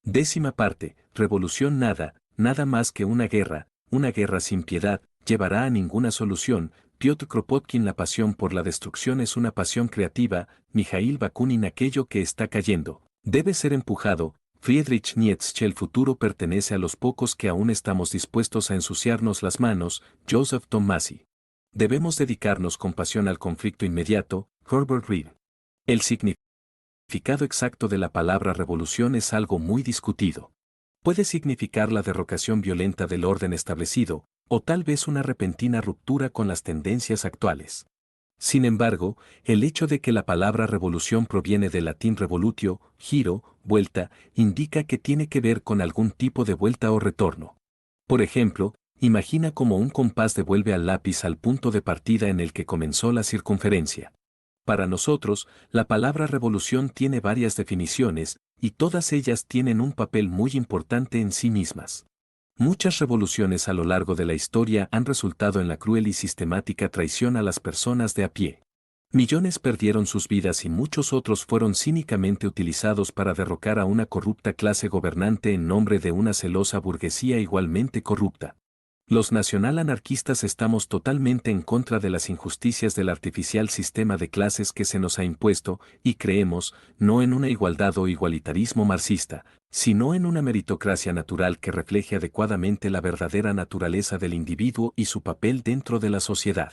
10ª parte, Revolución nada más que una guerra sin piedad, llevará a ninguna solución. Piotr Kropotkin. La pasión por la destrucción es una pasión creativa. Mijail Bakunin. Aquello que está cayendo debe ser empujado. Friedrich Nietzsche. El futuro pertenece a los pocos que aún estamos dispuestos a ensuciarnos las manos. Joseph Tomasi. Debemos dedicarnos con pasión al conflicto inmediato. Herbert Reed. El significado exacto de la palabra revolución es algo muy discutido. Puede significar la derrocación violenta del orden establecido, o tal vez una repentina ruptura con las tendencias actuales. Sin embargo, el hecho de que la palabra revolución proviene del latín revolutio, giro, vuelta, indica que tiene que ver con algún tipo de vuelta o retorno. Por ejemplo, imagina cómo un compás devuelve al lápiz al punto de partida en el que comenzó la circunferencia. Para nosotros, la palabra revolución tiene varias definiciones, y todas ellas tienen un papel muy importante en sí mismas. Muchas revoluciones a lo largo de la historia han resultado en la cruel y sistemática traición a las personas de a pie. Millones perdieron sus vidas y muchos otros fueron cínicamente utilizados para derrocar a una corrupta clase gobernante en nombre de una celosa burguesía igualmente corrupta. Los nacional-anarquistas estamos totalmente en contra de las injusticias del artificial sistema de clases que se nos ha impuesto y creemos, no en una igualdad o igualitarismo marxista, sino en una meritocracia natural que refleje adecuadamente la verdadera naturaleza del individuo y su papel dentro de la sociedad.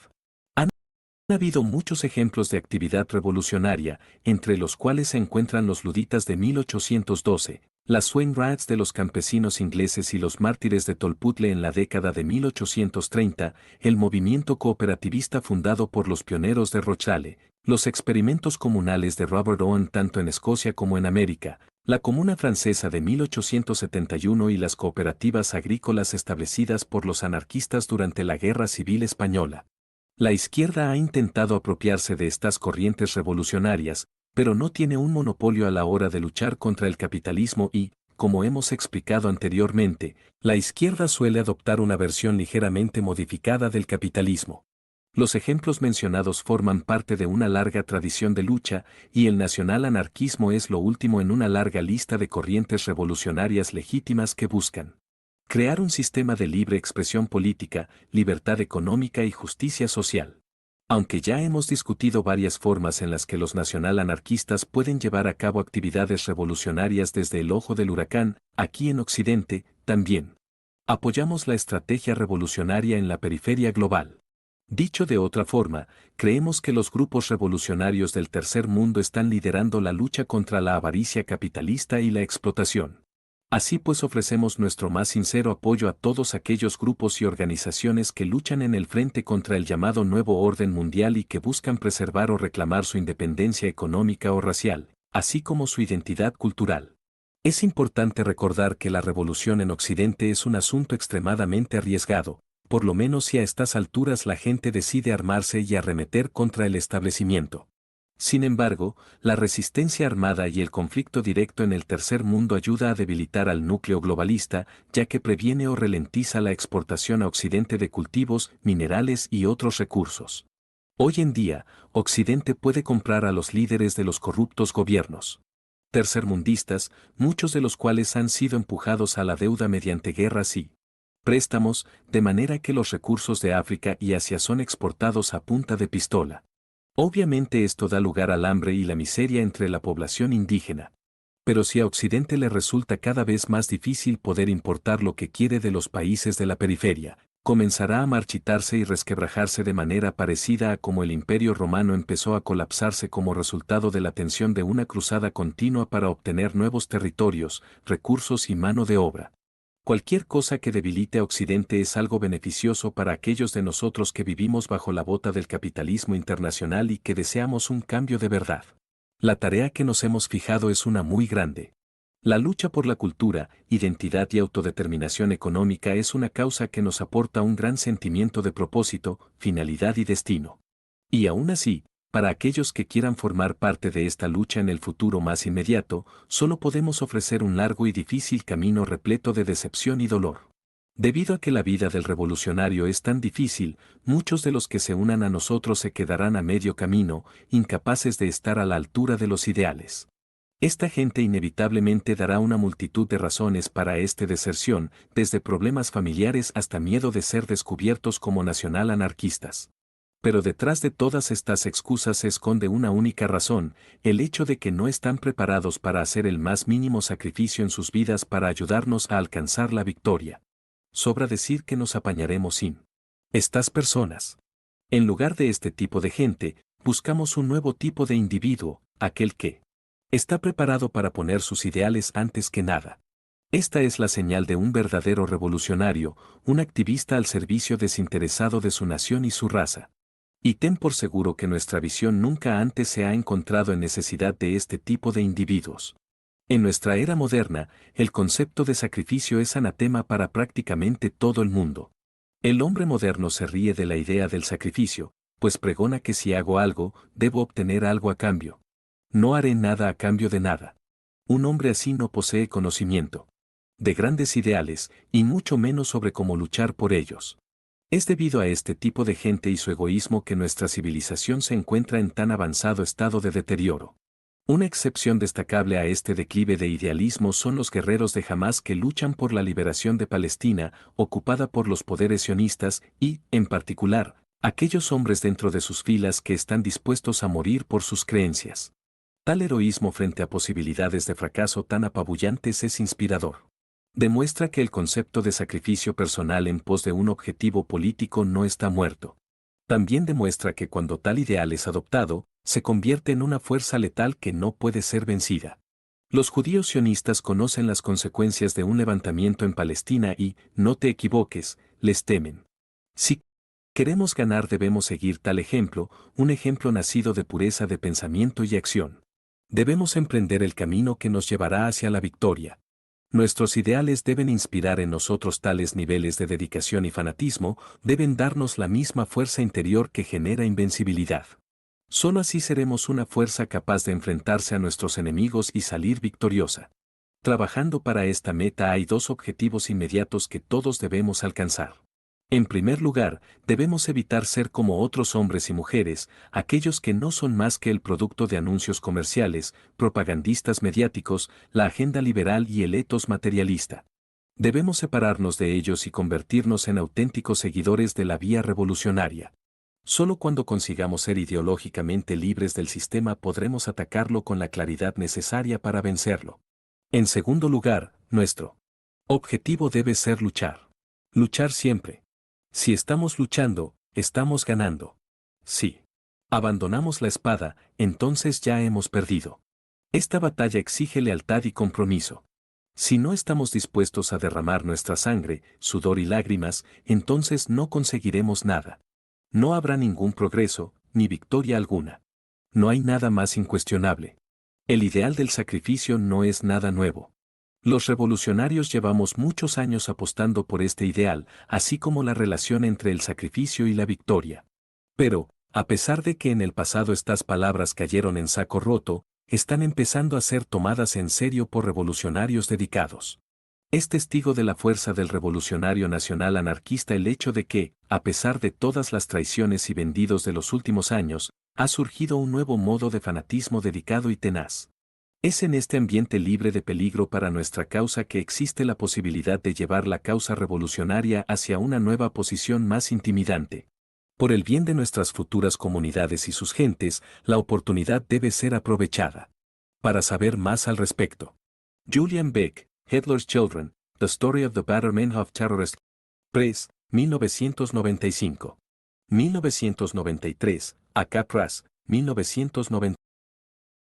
Ha habido muchos ejemplos de actividad revolucionaria, entre los cuales se encuentran los luditas de 1812, las Wainwrights de los campesinos ingleses y los mártires de Tolputle en la década de 1830, el movimiento cooperativista fundado por los pioneros de Rochelle, los experimentos comunales de Robert Owen tanto en Escocia como en América, la Comuna Francesa de 1871 y las cooperativas agrícolas establecidas por los anarquistas durante la Guerra Civil Española. La izquierda ha intentado apropiarse de estas corrientes revolucionarias, pero no tiene un monopolio a la hora de luchar contra el capitalismo y, como hemos explicado anteriormente, la izquierda suele adoptar una versión ligeramente modificada del capitalismo. Los ejemplos mencionados forman parte de una larga tradición de lucha, y el nacional-anarquismo es lo último en una larga lista de corrientes revolucionarias legítimas que buscan crear un sistema de libre expresión política, libertad económica y justicia social. Aunque ya hemos discutido varias formas en las que los nacional-anarquistas pueden llevar a cabo actividades revolucionarias desde el ojo del huracán, aquí en Occidente, también apoyamos la estrategia revolucionaria en la periferia global. Dicho de otra forma, creemos que los grupos revolucionarios del tercer mundo están liderando la lucha contra la avaricia capitalista y la explotación. Así pues ofrecemos nuestro más sincero apoyo a todos aquellos grupos y organizaciones que luchan en el frente contra el llamado nuevo orden mundial y que buscan preservar o reclamar su independencia económica o racial, así como su identidad cultural. Es importante recordar que la revolución en Occidente es un asunto extremadamente arriesgado, por lo menos si a estas alturas la gente decide armarse y arremeter contra el establecimiento. Sin embargo, la resistencia armada y el conflicto directo en el tercer mundo ayuda a debilitar al núcleo globalista, ya que previene o ralentiza la exportación a Occidente de cultivos, minerales y otros recursos. Hoy en día, Occidente puede comprar a los líderes de los corruptos gobiernos tercermundistas, muchos de los cuales han sido empujados a la deuda mediante guerras y préstamos, de manera que los recursos de África y Asia son exportados a punta de pistola. Obviamente esto da lugar al hambre y la miseria entre la población indígena. Pero si a Occidente le resulta cada vez más difícil poder importar lo que quiere de los países de la periferia, comenzará a marchitarse y resquebrajarse de manera parecida a como el Imperio Romano empezó a colapsarse como resultado de la tensión de una cruzada continua para obtener nuevos territorios, recursos y mano de obra. Cualquier cosa que debilite a Occidente es algo beneficioso para aquellos de nosotros que vivimos bajo la bota del capitalismo internacional y que deseamos un cambio de verdad. La tarea que nos hemos fijado es una muy grande. La lucha por la cultura, identidad y autodeterminación económica es una causa que nos aporta un gran sentimiento de propósito, finalidad y destino. Y aún así, para aquellos que quieran formar parte de esta lucha en el futuro más inmediato, solo podemos ofrecer un largo y difícil camino repleto de decepción y dolor. Debido a que la vida del revolucionario es tan difícil, muchos de los que se unan a nosotros se quedarán a medio camino, incapaces de estar a la altura de los ideales. Esta gente inevitablemente dará una multitud de razones para esta deserción, desde problemas familiares hasta miedo de ser descubiertos como nacional anarquistas. Pero detrás de todas estas excusas se esconde una única razón, el hecho de que no están preparados para hacer el más mínimo sacrificio en sus vidas para ayudarnos a alcanzar la victoria. Sobra decir que nos apañaremos sin estas personas. En lugar de este tipo de gente, buscamos un nuevo tipo de individuo, aquel que está preparado para poner sus ideales antes que nada. Esta es la señal de un verdadero revolucionario, un activista al servicio desinteresado de su nación y su raza. Y ten por seguro que nuestra visión nunca antes se ha encontrado en necesidad de este tipo de individuos. En nuestra era moderna, el concepto de sacrificio es anatema para prácticamente todo el mundo. El hombre moderno se ríe de la idea del sacrificio, pues pregona que si hago algo, debo obtener algo a cambio. No haré nada a cambio de nada. Un hombre así no posee conocimiento de grandes ideales, y mucho menos sobre cómo luchar por ellos. Es debido a este tipo de gente y su egoísmo que nuestra civilización se encuentra en tan avanzado estado de deterioro. Una excepción destacable a este declive de idealismo son los guerreros de Hamás que luchan por la liberación de Palestina, ocupada por los poderes sionistas, y, en particular, aquellos hombres dentro de sus filas que están dispuestos a morir por sus creencias. Tal heroísmo frente a posibilidades de fracaso tan apabullantes es inspirador. Demuestra que el concepto de sacrificio personal en pos de un objetivo político no está muerto. También demuestra que cuando tal ideal es adoptado, se convierte en una fuerza letal que no puede ser vencida. Los judíos sionistas conocen las consecuencias de un levantamiento en Palestina y, no te equivoques, les temen. Si queremos ganar debemos seguir tal ejemplo, un ejemplo nacido de pureza de pensamiento y acción. Debemos emprender el camino que nos llevará hacia la victoria. Nuestros ideales deben inspirar en nosotros tales niveles de dedicación y fanatismo, deben darnos la misma fuerza interior que genera invencibilidad. Solo así seremos una fuerza capaz de enfrentarse a nuestros enemigos y salir victoriosa. Trabajando para esta meta hay dos objetivos inmediatos que todos debemos alcanzar. En primer lugar, debemos evitar ser como otros hombres y mujeres, aquellos que no son más que el producto de anuncios comerciales, propagandistas mediáticos, la agenda liberal y el etos materialista. Debemos separarnos de ellos y convertirnos en auténticos seguidores de la vía revolucionaria. Solo cuando consigamos ser ideológicamente libres del sistema podremos atacarlo con la claridad necesaria para vencerlo. En segundo lugar, nuestro objetivo debe ser luchar. Luchar siempre. Si estamos luchando, estamos ganando. Si abandonamos la espada, entonces ya hemos perdido. Esta batalla exige lealtad y compromiso. Si no estamos dispuestos a derramar nuestra sangre, sudor y lágrimas, entonces no conseguiremos nada. No habrá ningún progreso, ni victoria alguna. No hay nada más incuestionable. El ideal del sacrificio no es nada nuevo. Los revolucionarios llevamos muchos años apostando por este ideal, así como la relación entre el sacrificio y la victoria. Pero, a pesar de que en el pasado estas palabras cayeron en saco roto, están empezando a ser tomadas en serio por revolucionarios dedicados. Es testigo de la fuerza del revolucionario nacional anarquista el hecho de que, a pesar de todas las traiciones y vendidos de los últimos años, ha surgido un nuevo modo de fanatismo dedicado y tenaz. Es en este ambiente libre de peligro para nuestra causa que existe la posibilidad de llevar la causa revolucionaria hacia una nueva posición más intimidante. Por el bien de nuestras futuras comunidades y sus gentes, la oportunidad debe ser aprovechada. Para saber más al respecto, Julian Beck, Hitler's Children, The Story of the Batterman of Terrorist Press, 1995. 1993, A. Press, 1990.